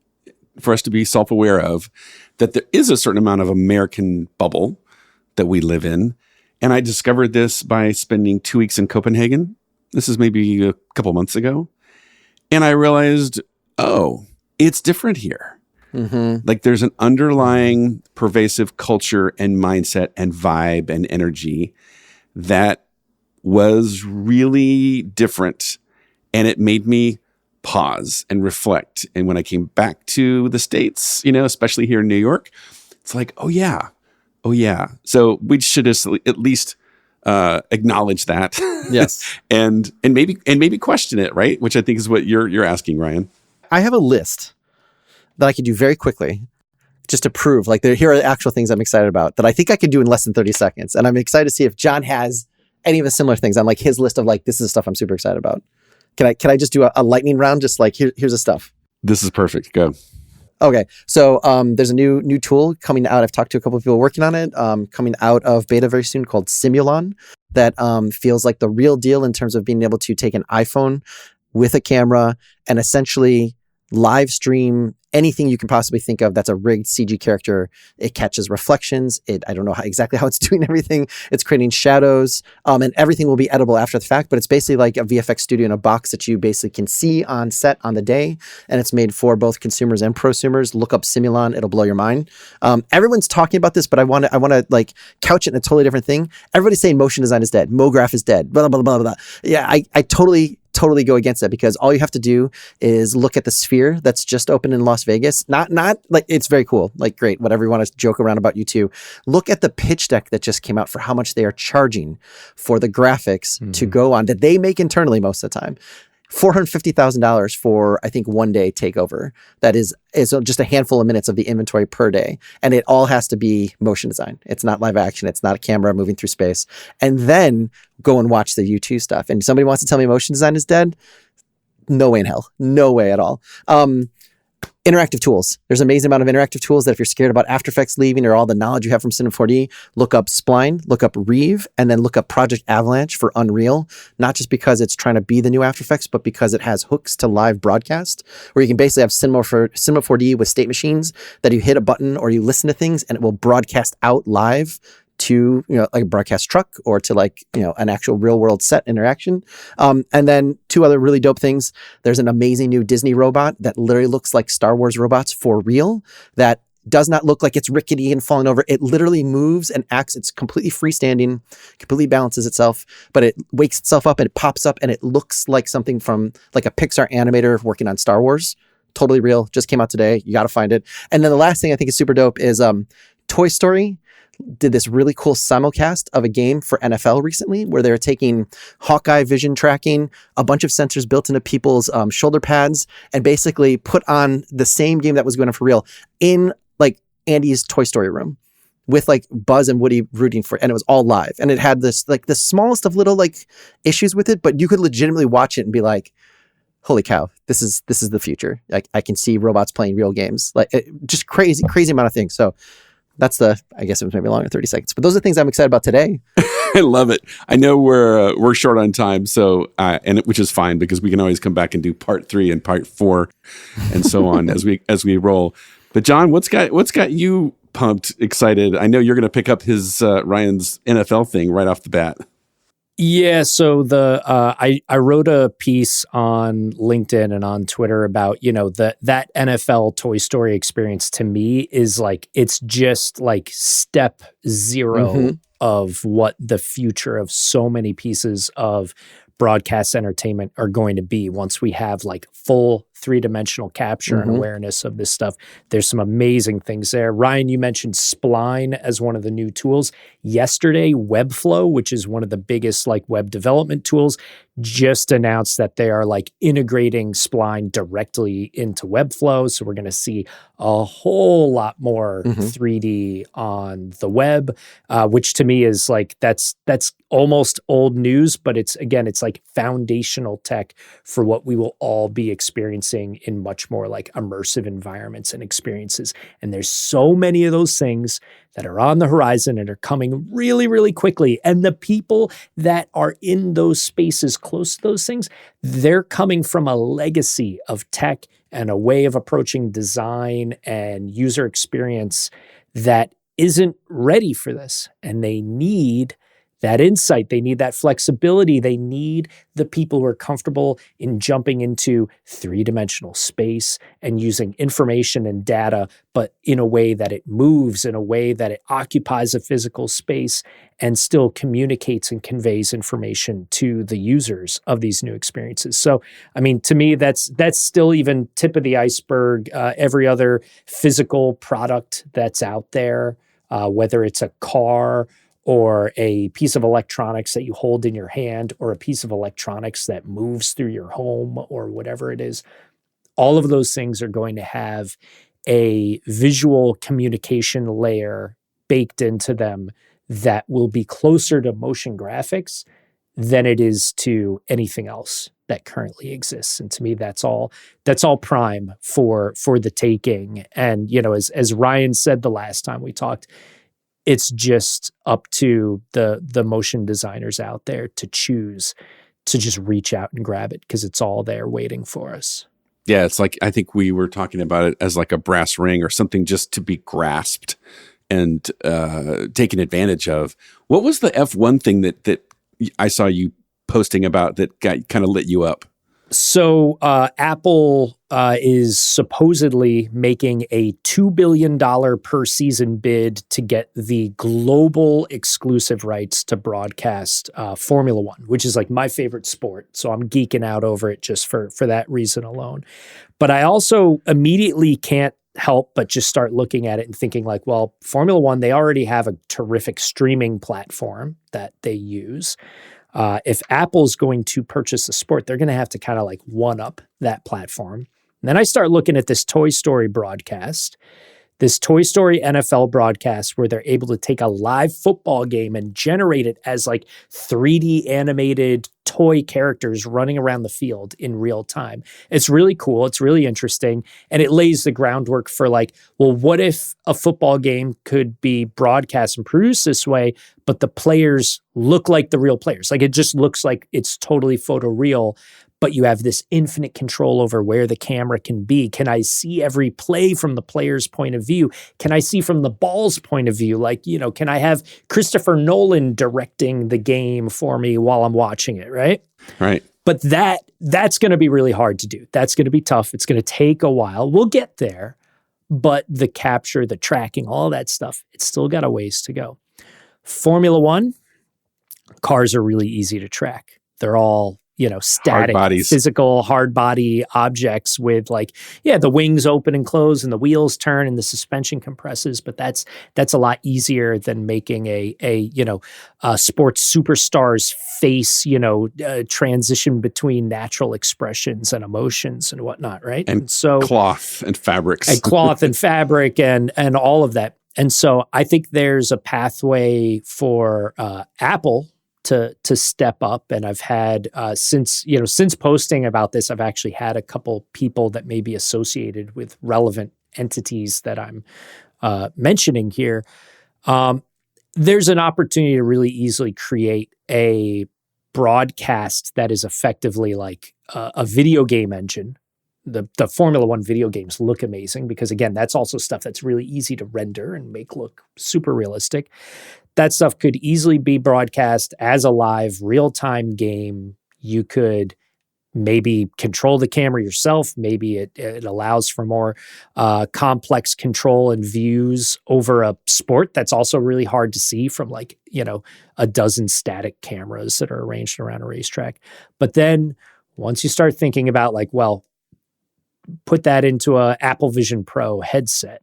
for us to be self-aware of, that there is a certain amount of American bubble that we live in. And I discovered this by spending 2 weeks in Copenhagen. This is maybe a couple months ago. And I realized, it's different here. Like there's an underlying pervasive culture and mindset and vibe and energy that was really different. And it made me pause and reflect. And when I came back to the States, especially here in New York, it's like, oh yeah. So we should at least acknowledge that. Yes. and maybe question it, right? Which I think is what you're asking, Ryan. I have a list that I could do very quickly just to prove like here are the actual things I'm excited about that I think I could do in less than 30 seconds. And I'm excited to see if John has any of the similar things on like his list of like, this is the stuff I'm super excited about. Can I just do a lightning round? Just like, here's the stuff. This is perfect. Go. Okay. So there's a new tool coming out. I've talked to a couple of people working on it, coming out of beta very soon called Simulon that feels like the real deal in terms of being able to take an iPhone with a camera and essentially live stream anything you can possibly think of that's a rigged CG character. It catches reflections. I don't know exactly how it's doing everything. It's creating shadows, and everything will be editable after the fact, but it's basically like a VFX studio in a box that you basically can see on set on the day, and it's made for both consumers and prosumers. Look up Simulon. It'll blow your mind. Everyone's talking about this, but I want to like couch it in a totally different thing. Everybody's saying motion design is dead. MoGraph is dead. Blah, blah, blah, blah, blah. Yeah, I totally go against that because all you have to do is look at the Sphere that's just opened in Las Vegas. Not like it's very cool. Like great, whatever you want to joke around about U2. Look at the pitch deck that just came out for how much they are charging for the graphics to go on that they make internally most of the time. $450,000 for, I think, 1 day takeover. That is just a handful of minutes of the inventory per day. And it all has to be motion design. It's not live action. It's not a camera moving through space. And then go and watch the U2 stuff. And somebody wants to tell me motion design is dead? No way in hell. No way at all. Interactive tools. There's an amazing amount of interactive tools that if you're scared about After Effects leaving or all the knowledge you have from Cinema 4D, look up Spline, look up Reeve, and then look up Project Avalanche for Unreal. Not just because it's trying to be the new After Effects, but because it has hooks to live broadcast, where you can basically have Cinema 4D with state machines that you hit a button or you listen to things and it will broadcast out live to, like a broadcast truck or to like, an actual real world set interaction. And then two other really dope things. There's an amazing new Disney robot that literally looks like Star Wars robots for real that does not look like it's rickety and falling over. It literally moves and acts. It's completely freestanding, completely balances itself, but it wakes itself up and it pops up and it looks like something from like a Pixar animator working on Star Wars. Totally real. Just came out today. You got to find it. And then the last thing I think is super dope is Toy Story did this really cool simulcast of a game for NFL recently where they were taking Hawkeye vision tracking, a bunch of sensors built into people's shoulder pads, and basically put on the same game that was going on for real in like Andy's Toy Story room with like Buzz and Woody rooting for it. And it was all live. And it had this like the smallest of little like issues with it, but you could legitimately watch it and be like, holy cow, this is the future. Like I can see robots playing real games, like just crazy amount of things. So that's I guess it was maybe longer than 30 seconds, but those are the things I'm excited about today. I love it. I know we're short on time, so which is fine because we can always come back and do part 3 and part 4 and so on as we roll. But John, what's got you pumped, excited? I know you're going to pick up his Ryan's NFL thing right off the bat. Yeah, so I wrote a piece on LinkedIn and on Twitter about, that NFL Toy Story experience to me is like it's just like step zero of what the future of so many pieces of broadcast entertainment are going to be once we have like full three-dimensional capture and awareness of this stuff. There's some amazing things there. Ryan, you mentioned Spline as one of the new tools. Yesterday, Webflow, which is one of the biggest like web development tools, just announced that they are like integrating Spline directly into Webflow. So we're going to see a whole lot more 3D on the web, which to me is like that's almost old news, but it's like foundational tech for what we will all be experiencing in much more like immersive environments and experiences. And there's so many of those things that are on the horizon and are coming really, really quickly. And the people that are in those spaces close to those things, they're coming from a legacy of tech and a way of approaching design and user experience that isn't ready for this. And they need that insight. They need that flexibility. They need the people who are comfortable in jumping into three-dimensional space and using information and data, but in a way that it moves, in a way that it occupies a physical space and still communicates and conveys information to the users of these new experiences. So, I mean, to me, that's still even tip of the iceberg. Every other physical product that's out there, whether it's a car or a piece of electronics that you hold in your hand, or a piece of electronics that moves through your home, or whatever it is, all of those things are going to have a visual communication layer baked into them that will be closer to motion graphics than it is to anything else that currently exists. And to me, that's all prime for the taking. And, as Ryan said the last time we talked, it's just up to the motion designers out there to choose to just reach out and grab it, because it's all there waiting for us. Yeah, it's like, I think we were talking about it as like a brass ring or something just to be grasped and taken advantage of. What was the F1 thing that I saw you posting about that kind of lit you up? So Apple is supposedly making a $2 billion per season bid to get the global exclusive rights to broadcast Formula One, which is like my favorite sport. So I'm geeking out over it just for that reason alone. But I also immediately can't help but just start looking at it and thinking like, well, Formula One, they already have a terrific streaming platform that they use. If Apple's going to purchase a sport, they're going to have to kind of like one up that platform. And then I start looking at this Toy Story broadcast, this Toy Story NFL broadcast, where they're able to take a live football game and generate it as like 3D animated toy characters running around the field in real time. It's really cool. It's really interesting. And it lays the groundwork for like, well, what if a football game could be broadcast and produced this way, but the players look like the real players? Like, it just looks like it's totally photoreal, but you have this infinite control over where the camera can be. Can I see every play from the player's point of view? Can I see from the ball's point of view? Like, can I have Christopher Nolan directing the game for me while I'm watching it, right? Right. But that's going to be really hard to do. That's going to be tough. It's going to take a while. We'll get there, but the capture, the tracking, all that stuff, it's still got a ways to go. Formula One, cars are really easy to track. They're all static, physical, hard body objects with like, the wings open and close and the wheels turn and the suspension compresses. But that's a lot easier than making a sports superstar's face, transition between natural expressions and emotions and whatnot, right? And so cloth and fabrics. And cloth and fabric and all of that. And so I think there's a pathway for Apple to step up. And I've had, since posting about this, I've actually had a couple people that may be associated with relevant entities that I'm mentioning here. There's an opportunity to really easily create a broadcast that is effectively like a video game engine, the Formula One video games look amazing because, again, that's also stuff that's really easy to render and make look super realistic. That stuff could easily be broadcast as a live real-time game. You could maybe control the camera yourself. Maybe it allows for more complex control and views over a sport that's also really hard to see from like, a dozen static cameras that are arranged around a racetrack. But then once you start thinking about like, well, put that into a Apple Vision Pro headset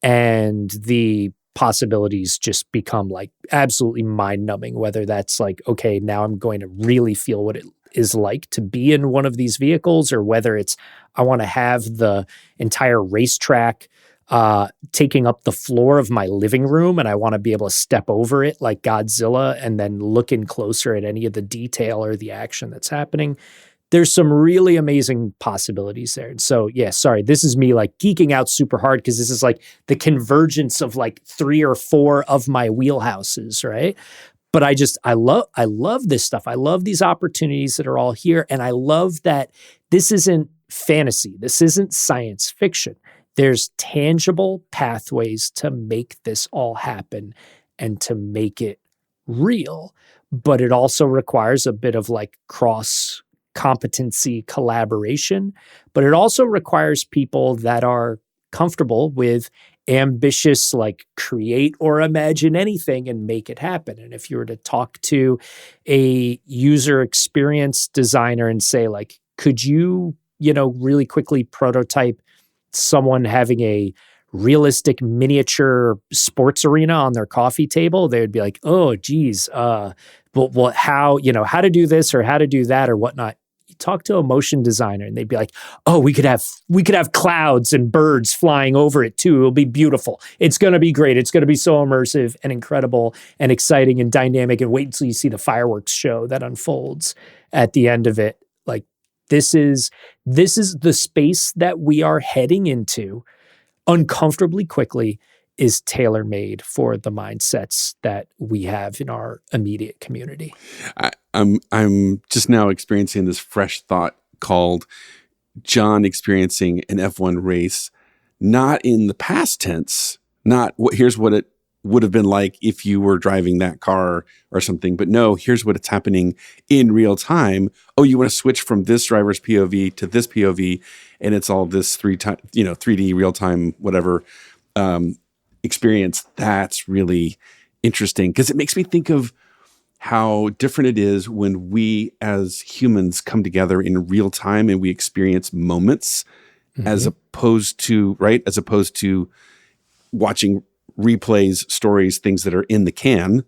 and the possibilities just become like absolutely mind-numbing, whether that's like, okay, now I'm going to really feel what it is like to be in one of these vehicles, or whether it's I want to have the entire racetrack taking up the floor of my living room and I want to be able to step over it like Godzilla and then look in closer at any of the detail or the action that's happening. There's some really amazing possibilities there. And so, yeah, sorry, this is me like geeking out super hard because this is like the convergence of like 3 or 4 of my wheelhouses, right? But I love this stuff. I love these opportunities that are all here. And I love that this isn't fantasy. This isn't science fiction. There's tangible pathways to make this all happen and to make it real. But it also requires a bit of like cross competency collaboration, but it also requires people that are comfortable with ambitious, like create or imagine anything and make it happen. And if you were to talk to a user experience designer and say like, could you, really quickly prototype someone having a realistic miniature sports arena on their coffee table, they would be like, oh, geez, but how to do this or how to do that or whatnot. You talk to a motion designer and they'd be like, oh, we could have clouds and birds flying over it too. It'll be beautiful. It's going to be great. It's going to be so immersive and incredible and exciting and dynamic. And wait until you see the fireworks show that unfolds at the end of it. Like this is the space that we are heading into uncomfortably quickly is tailor-made for the mindsets that we have in our immediate community. I'm just now experiencing this fresh thought called John experiencing an F1 race, not in the past tense, not here's what it would have been like if you were driving that car or something, but no, here's what it's happening in real time. Oh, you want to switch from this driver's POV to this POV, and it's all this 3D real time, whatever, experience. That's really interesting because it makes me think of how different it is when we as humans come together in real time and we experience moments as opposed to watching replays, stories, things that are in the can.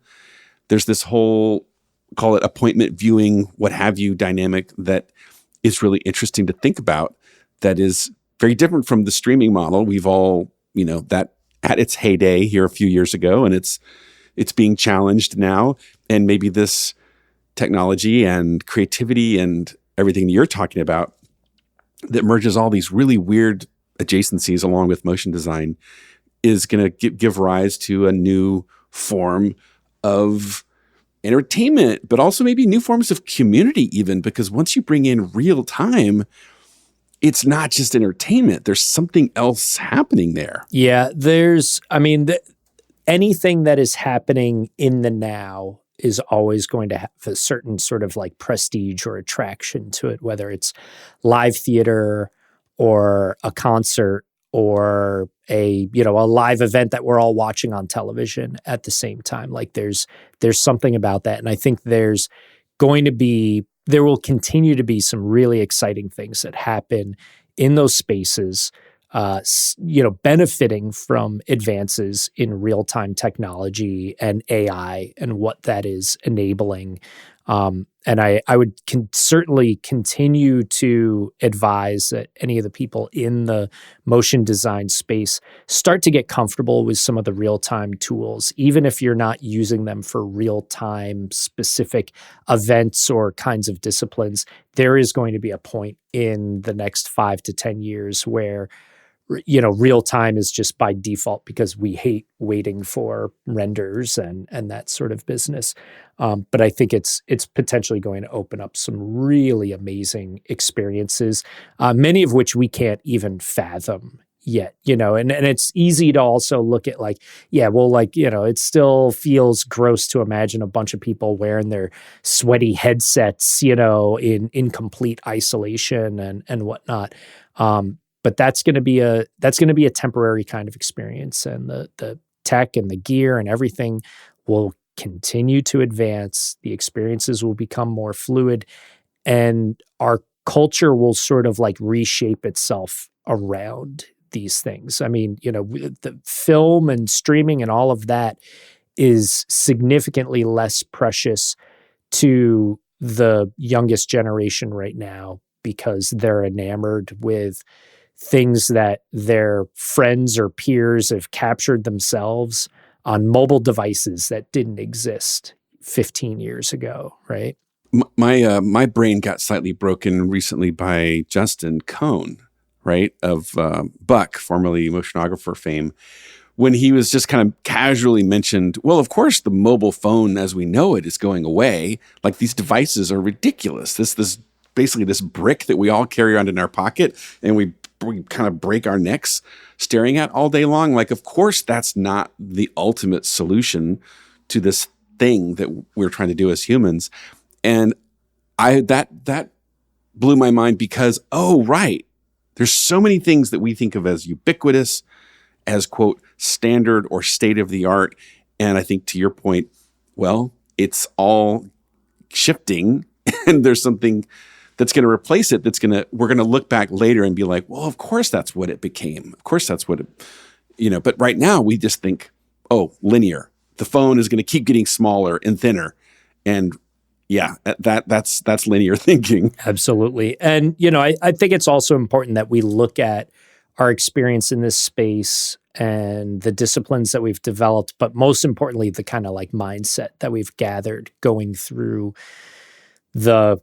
There's this whole, call it appointment viewing, what have you, dynamic that is really interesting to think about, that is very different from the streaming model. We've all, that at its heyday here a few years ago, and it's being challenged now. And maybe this technology and creativity and everything you're talking about that merges all these really weird adjacencies along with motion design is going to give rise to a new form of entertainment, but also maybe new forms of community even, because once you bring in real time, it's not just entertainment. There's something else happening there. Yeah, anything that is happening in the now is always going to have a certain sort of like prestige or attraction to it, whether it's live theater or a concert or a live event that we're all watching on television at the same time. Like there's something about that. And I think there will continue to be some really exciting things that happen in those spaces, benefiting from advances in real-time technology and AI and what that is enabling. And I would certainly continue to advise that any of the people in the motion design space start to get comfortable with some of the real-time tools, even if you're not using them for real-time specific events or kinds of disciplines. There is going to be a point in the next 5 to 10 years where real time is just by default because we hate waiting for renders and that sort of business. But I think it's potentially going to open up some really amazing experiences, many of which we can't even fathom yet, and it's easy to also look at like, yeah, well, like, it still feels gross to imagine a bunch of people wearing their sweaty headsets, in complete isolation and whatnot. But that's going to be a temporary kind of experience, and the tech and the gear and everything will continue to advance. The experiences will become more fluid, and our culture will sort of like reshape itself around these things. I mean, the film and streaming and all of that is significantly less precious to the youngest generation right now because they're enamored with things that their friends or peers have captured themselves on mobile devices that didn't exist 15 years ago, right? My brain got slightly broken recently by Justin Cohn, right, of Buck, formerly Motionographer fame, when he was just kind of casually mentioned, well, of course, the mobile phone as we know it is going away. Like, these devices are ridiculous. This basically this brick that we all carry around in our pocket and we kind of break our necks staring at all day long. Like, of course, that's not the ultimate solution to this thing that we're trying to do as humans. And that blew my mind because, oh, right, there's so many things that we think of as ubiquitous, as, quote, standard or state of the art. And I think to your point, well, it's all shifting and there's something that's going to replace it. We're going to look back later and be like, well, of course that's what it became. Of course that's what it, but right now we just think, oh, linear. The phone is going to keep getting smaller and thinner. And yeah, that's linear thinking. Absolutely. And, I think it's also important that we look at our experience in this space and the disciplines that we've developed, but most importantly, the kind of like mindset that we've gathered going through the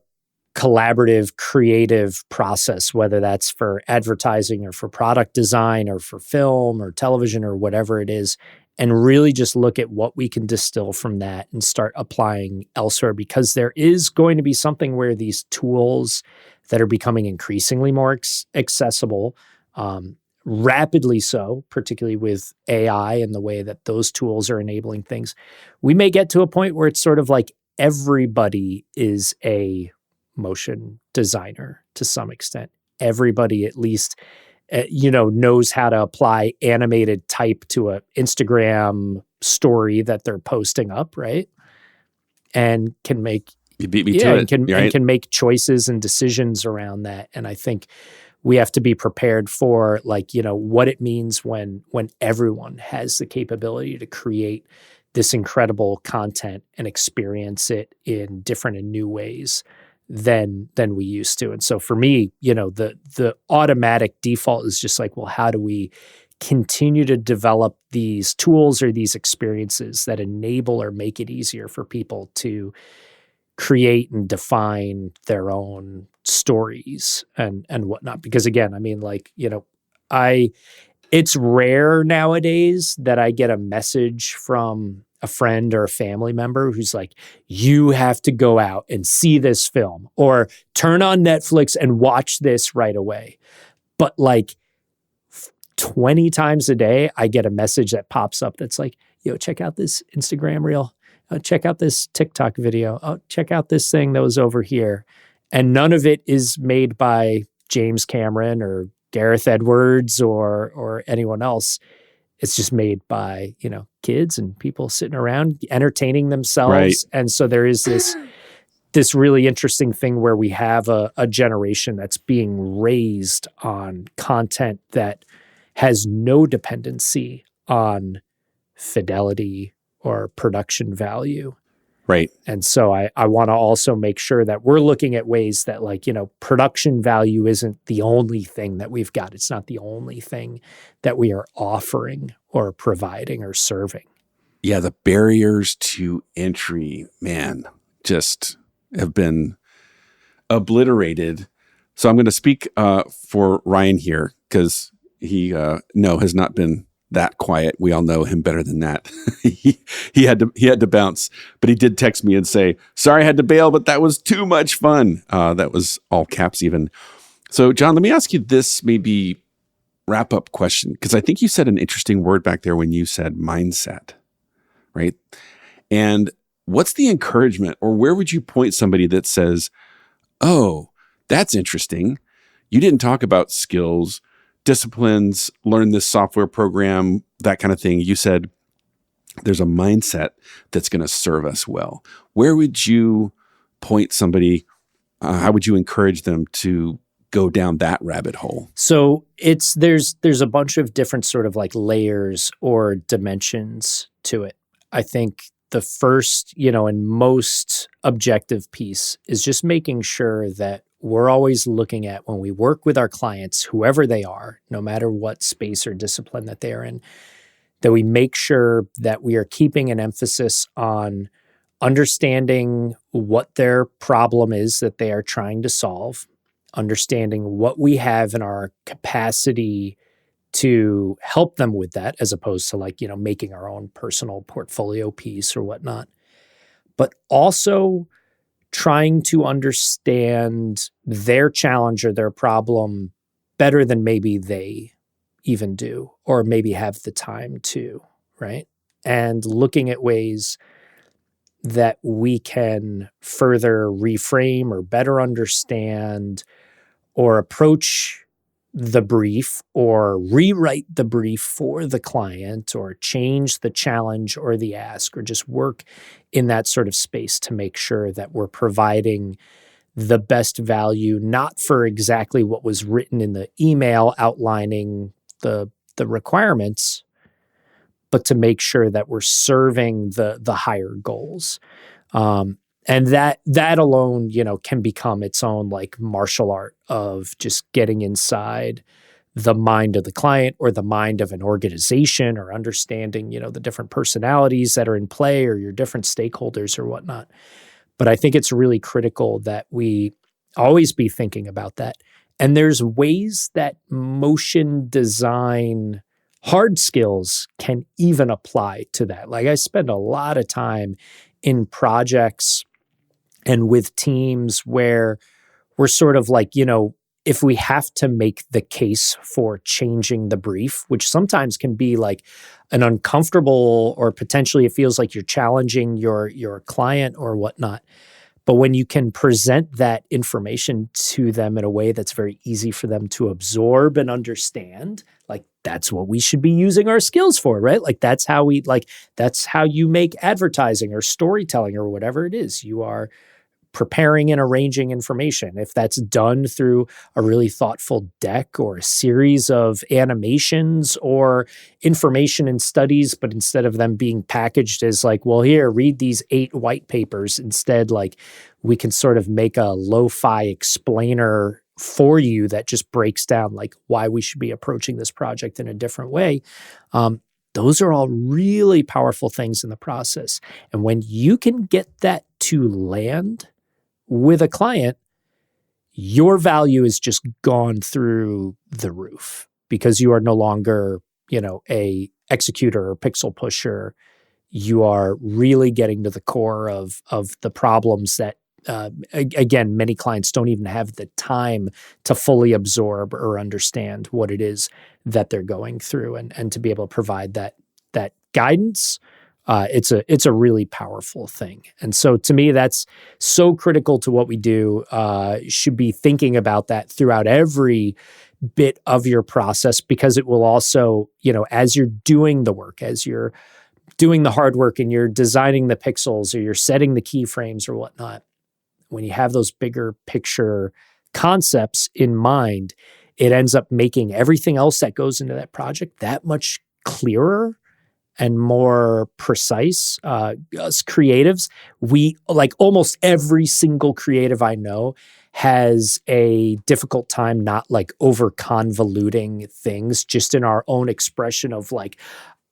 collaborative, creative process, whether that's for advertising or for product design or for film or television or whatever it is, and really just look at what we can distill from that and start applying elsewhere, because there is going to be something where these tools that are becoming increasingly more accessible, rapidly so, particularly with AI and the way that those tools are enabling things, we may get to a point where it's sort of like everybody is a motion designer to some extent. Everybody at least knows how to apply animated type to an Instagram story that they're posting up, right? And can make you beat me to it. And can make choices and decisions around that. And I think we have to be prepared for what it means when everyone has the capability to create this incredible content and experience it in different and new ways than we used to. And so for me, the automatic default is just like, well, how do we continue to develop these tools or these experiences that enable or make it easier for people to create and define their own stories and whatnot? Because again, I mean, it's rare nowadays that I get a message from a friend or a family member who's like, you have to go out and see this film or turn on Netflix and watch this right away. But 20 times a day, I get a message that pops up that's like, yo, check out this Instagram reel. Check out this TikTok video. Oh, check out this thing that was over here. And none of it is made by James Cameron or Gareth Edwards or anyone else. It's just made by, kids and people sitting around entertaining themselves. Right. And so there is this really interesting thing where we have a generation that's being raised on content that has no dependency on fidelity or production value. Right. And so I want to also make sure that we're looking at ways that production value isn't the only thing that we've got. It's not the only thing that we are offering or providing or serving. Yeah, the barriers to entry, man, just have been obliterated. So I'm going to speak for Ryan here because no, has not been that quiet. We all know him better than that. he had to bounce, but he did text me and say, "Sorry, I had to bail, but that was too much fun." That was all caps even. So, John, let me ask you this maybe wrap up question, because I think you said an interesting word back there when you said mindset, right? And what's the encouragement, or where would you point somebody that says, "Oh, that's interesting. You didn't talk about skills, disciplines, learn this software program, that kind of thing. You said there's a mindset that's going to serve us well." Where would you point somebody? How would you encourage them to go down that rabbit hole? So there's a bunch of different sort of like layers or dimensions to it. I think the first, and most objective piece is just making sure that we're always looking at, when we work with our clients, whoever they are, no matter what space or discipline that they are in, that we make sure that we are keeping an emphasis on understanding what their problem is that they are trying to solve, understanding what we have in our capacity to help them with that, as opposed to like, making our own personal portfolio piece or whatnot, but also trying to understand their challenge or their problem better than maybe they even do, or maybe have the time to, right? And looking at ways that we can further reframe or better understand or approach the brief or rewrite the brief for the client or change the challenge or the ask, or just work in that sort of space to make sure that we're providing the best value, not for exactly what was written in the email outlining the requirements, but to make sure that we're serving the higher goals. And that alone, can become its own like martial art of just getting inside the mind of the client or the mind of an organization, or understanding, the different personalities that are in play or your different stakeholders or whatnot. But I think it's really critical that we always be thinking about that. And there's ways that motion design hard skills can even apply to that. Like I spend a lot of time in projects and with teams where we're sort of like, if we have to make the case for changing the brief, which sometimes can be like an uncomfortable, or potentially it feels like you're challenging your client or whatnot. But when you can present that information to them in a way that's very easy for them to absorb and understand, like that's what we should be using our skills for, right? Like that's how you make advertising or storytelling or whatever it is. You are preparing and arranging information. If that's done through a really thoughtful deck or a series of animations or information and studies, but instead of them being packaged as like, well, here, read these 8 white papers, instead, like we can sort of make a lo-fi explainer for you that just breaks down like why we should be approaching this project in a different way. Those are all really powerful things in the process. And when you can get that to land with a client, your value is just gone through the roof, because you are no longer, a executor or pixel pusher. You are really getting to the core of the problems that, again, many clients don't even have the time to fully absorb or understand what it is that they're going through, and to be able to provide that guidance. It's a really powerful thing. And so to me, that's so critical to what we do. Should be thinking about that throughout every bit of your process, because it will also, as you're doing the work, as you're doing the hard work and you're designing the pixels or you're setting the keyframes or whatnot, when you have those bigger picture concepts in mind, it ends up making everything else that goes into that project that much clearer and more precise. Us creatives, we like almost every single creative I know has a difficult time not like over convoluting things just in our own expression of like,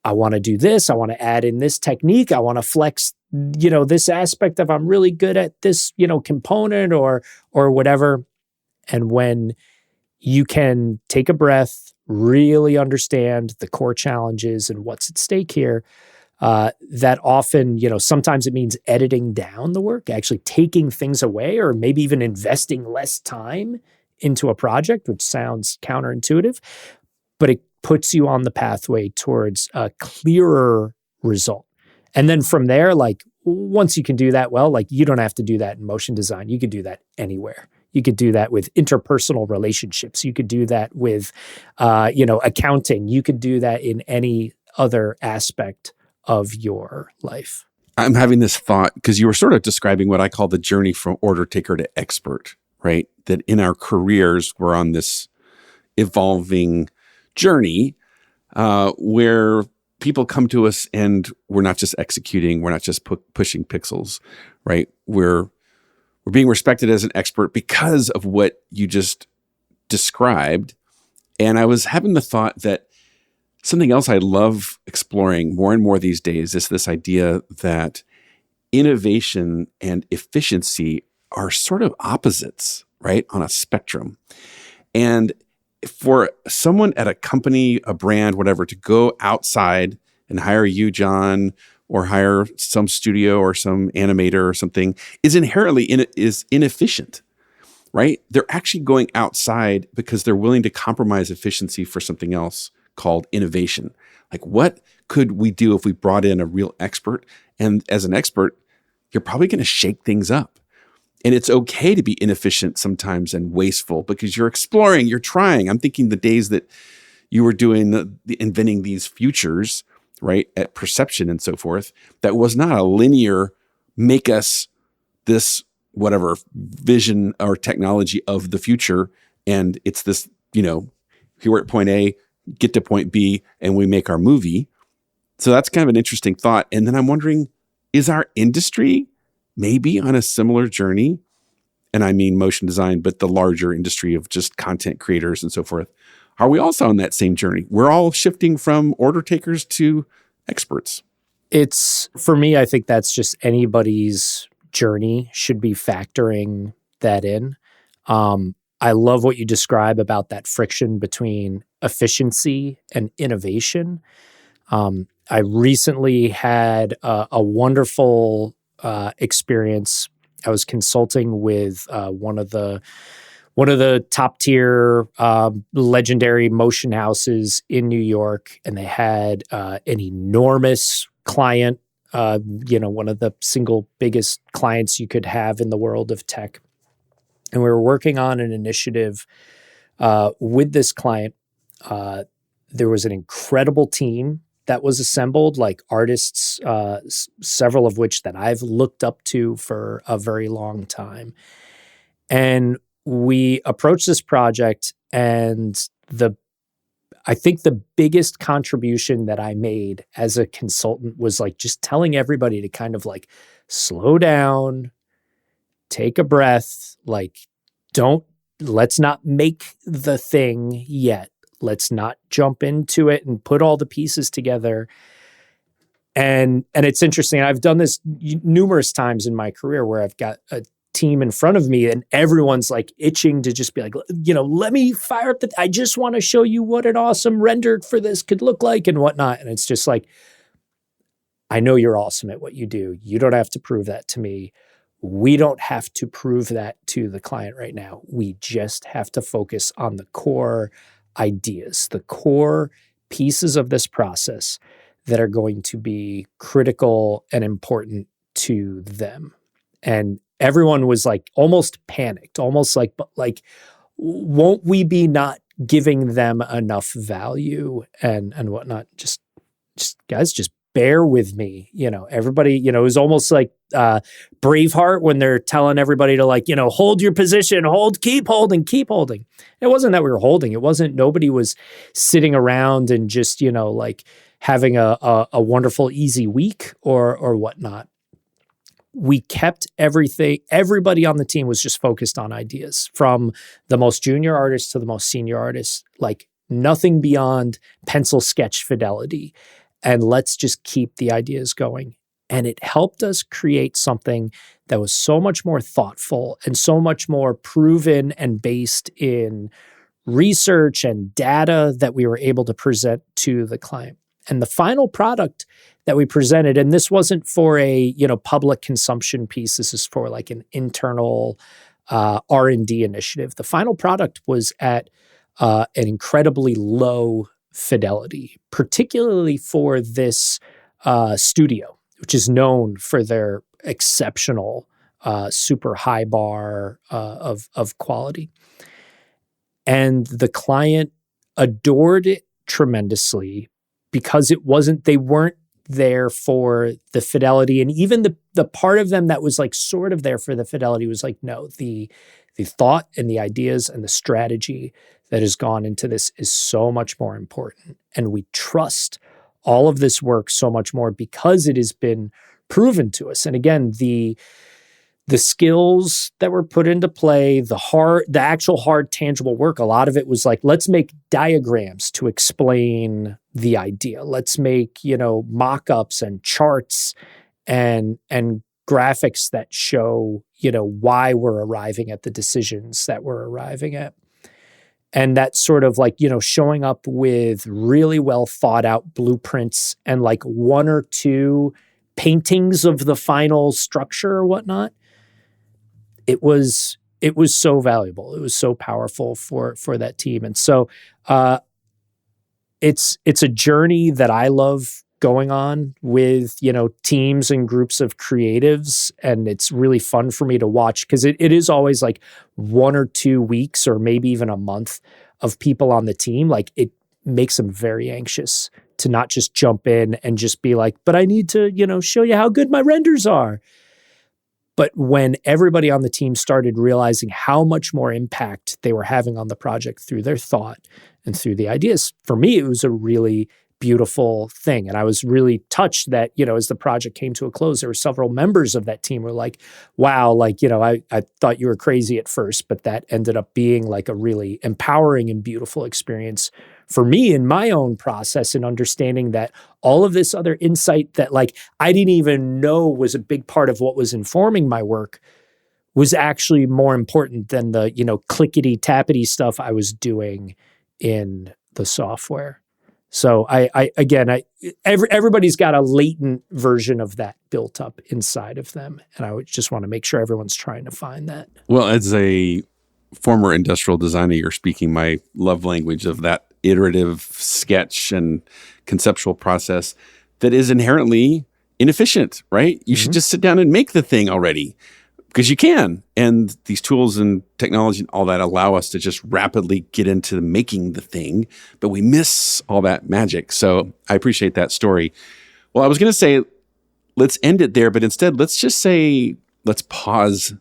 I want to do this, I want to add in this technique, I want to flex, this aspect of I'm really good at this, component or whatever. And when you can take a breath, really understand the core challenges and what's at stake here. That often, sometimes it means editing down the work, actually taking things away, or maybe even investing less time into a project, which sounds counterintuitive, but it puts you on the pathway towards a clearer result. And then from there, like once you can do that well, like you don't have to do that in motion design. You could do that anywhere. You could do that with interpersonal relationships. You could do that with, accounting. You could do that in any other aspect of your life. I'm having this thought because you were sort of describing what I call the journey from order taker to expert, right? That in our careers, we're on this evolving journey where people come to us and we're not just executing, we're not just pushing pixels, right? We're being respected as an expert because of what you just described. And I was having the thought that something else I love exploring more and more these days is this idea that innovation and efficiency are sort of opposites, right, on a spectrum. And for someone at a company, a brand, whatever, to go outside and hire you, John, or hire some studio or some animator or something is inherently is inefficient, right? They're actually going outside because they're willing to compromise efficiency for something else called innovation. Like, what could we do if we brought in a real expert? And as an expert, you're probably going to shake things up. And it's okay to be inefficient sometimes and wasteful because you're exploring, you're trying. I'm thinking the days that you were doing inventing these futures, right, at perception and so forth, that was not a linear make us this whatever vision or technology of the future. And it's this, here we're at point A, get to point B, and we make our movie. So that's kind of an interesting thought. And then I'm wondering, is our industry maybe on a similar journey? And I mean motion design, but the larger industry of just content creators and so forth. Are we also on that same journey? We're all shifting from order takers to experts. It's, for me, I think that's just anybody's journey should be factoring that in. I love what you describe about that friction between efficiency and innovation. I recently had a wonderful experience. I was consulting with one of the top tier legendary motion houses in New York, and they had an enormous client, one of the single biggest clients you could have in the world of tech. And we were working on an initiative with this client. There was an incredible team that was assembled, like artists, several of which that I've looked up to for a very long time. And we approached this project, and I think the biggest contribution that I made as a consultant was like just telling everybody to kind of like slow down, take a breath, like let's not make the thing yet. Let's not jump into it and put all the pieces together. And it's interesting. I've done this numerous times in my career where I've got a team in front of me and everyone's like itching to just be like, let me fire up I just want to show you what an awesome rendered for this could look like and whatnot. And it's just like, I know you're awesome at what you do. You don't have to prove that to me. We don't have to prove that to the client right now. We just have to focus on the core ideas, the core pieces of this process that are going to be critical and important to them. And everyone was like almost panicked, almost like won't we be not giving them enough value and whatnot? Just guys, just bear with me. Everybody, it was almost like Braveheart when they're telling everybody to like, hold your position, keep holding. It wasn't that we were holding. It wasn't, nobody was sitting around and just, like having a wonderful, easy week or whatnot. We kept everybody on the team was just focused on ideas, from the most junior artists to the most senior artists, like nothing beyond pencil sketch fidelity. And let's just keep the ideas going. And it helped us create something that was so much more thoughtful and so much more proven and based in research and data that we were able to present to the client. And the final product that we presented, and this wasn't for a public consumption piece, this is for like an internal R&D initiative. The final product was at an incredibly low fidelity, particularly for this studio, which is known for their exceptional super high bar of quality. And the client adored it tremendously because they weren't there for the fidelity. And even the part of them that was like sort of there for the fidelity was like, no, the thought and the ideas and the strategy that has gone into this is so much more important. And we trust all of this work so much more because it has been proven to us. And again, the skills that were put into play, the actual hard, tangible work, a lot of it was like, let's make diagrams to explain the idea. Let's make, mock-ups and charts and graphics that show, why we're arriving at the decisions that we're arriving at. And that's sort of like, showing up with really well thought out blueprints and like one or two paintings of the final structure or whatnot. It was so valuable. It was so powerful for that team. And so it's a journey that I love going on with, teams and groups of creatives. And it's really fun for me to watch because it is always like 1 or 2 weeks or maybe even a month of people on the team. Like it makes them very anxious to not just jump in and just be like, but I need to, show you how good my renders are. But when everybody on the team started realizing how much more impact they were having on the project through their thought and through the ideas, for me, it was a really beautiful thing. And I was really touched that, as the project came to a close, there were several members of that team who were like, wow, like, I thought you were crazy at first, but that ended up being like a really empowering and beautiful experience for me in my own process and understanding that all of this other insight that like I didn't even know was a big part of what was informing my work was actually more important than the, clickety tappity stuff I was doing in the software. So everybody's got a latent version of that built up inside of them. And I would just want to make sure everyone's trying to find that. Well, as a former industrial designer, you're speaking my love language of that iterative sketch and conceptual process that is inherently inefficient, right? You should just sit down and make the thing already because you can. And these tools and technology and all that allow us to just rapidly get into making the thing, but we miss all that magic. So I appreciate that story. Well, I was going to say, let's end it there, but instead let's just say, let's pause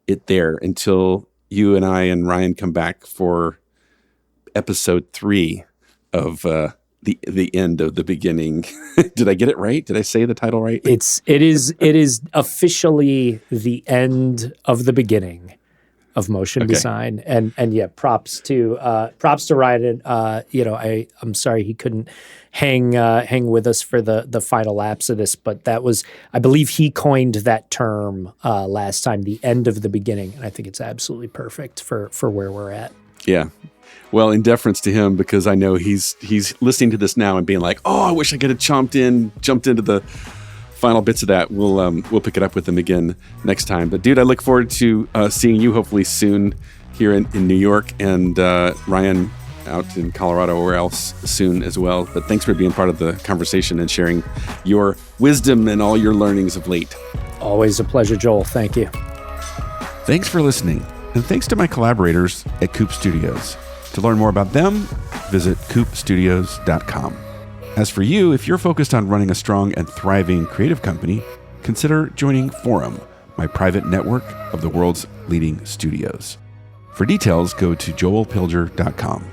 it there until you and I and Ryan come back for episode 3 of the end of the beginning. Did I get it right? Did I say the title right? It is officially the end of the beginning of motion design. And yeah, props to Ryan. I'm sorry he couldn't hang with us for the final laps of this, but that was, I believe he coined that term last time, the end of the beginning. And I think it's absolutely perfect for where we're at. Yeah. Well, in deference to him, because I know he's listening to this now and being like, "Oh, I wish I could have jumped into the final bits of that." We'll pick it up with him again next time. But dude, I look forward to seeing you hopefully soon here in New York, and Ryan out in Colorado or else soon as well. But thanks for being part of the conversation and sharing your wisdom and all your learnings of late. Always a pleasure, Joel. Thank you. Thanks for listening, and thanks to my collaborators at Coop Studios. To learn more about them, visit coopstudios.com. As for you, if you're focused on running a strong and thriving creative company, consider joining Forum, my private network of the world's leading studios. For details, go to joelpilger.com.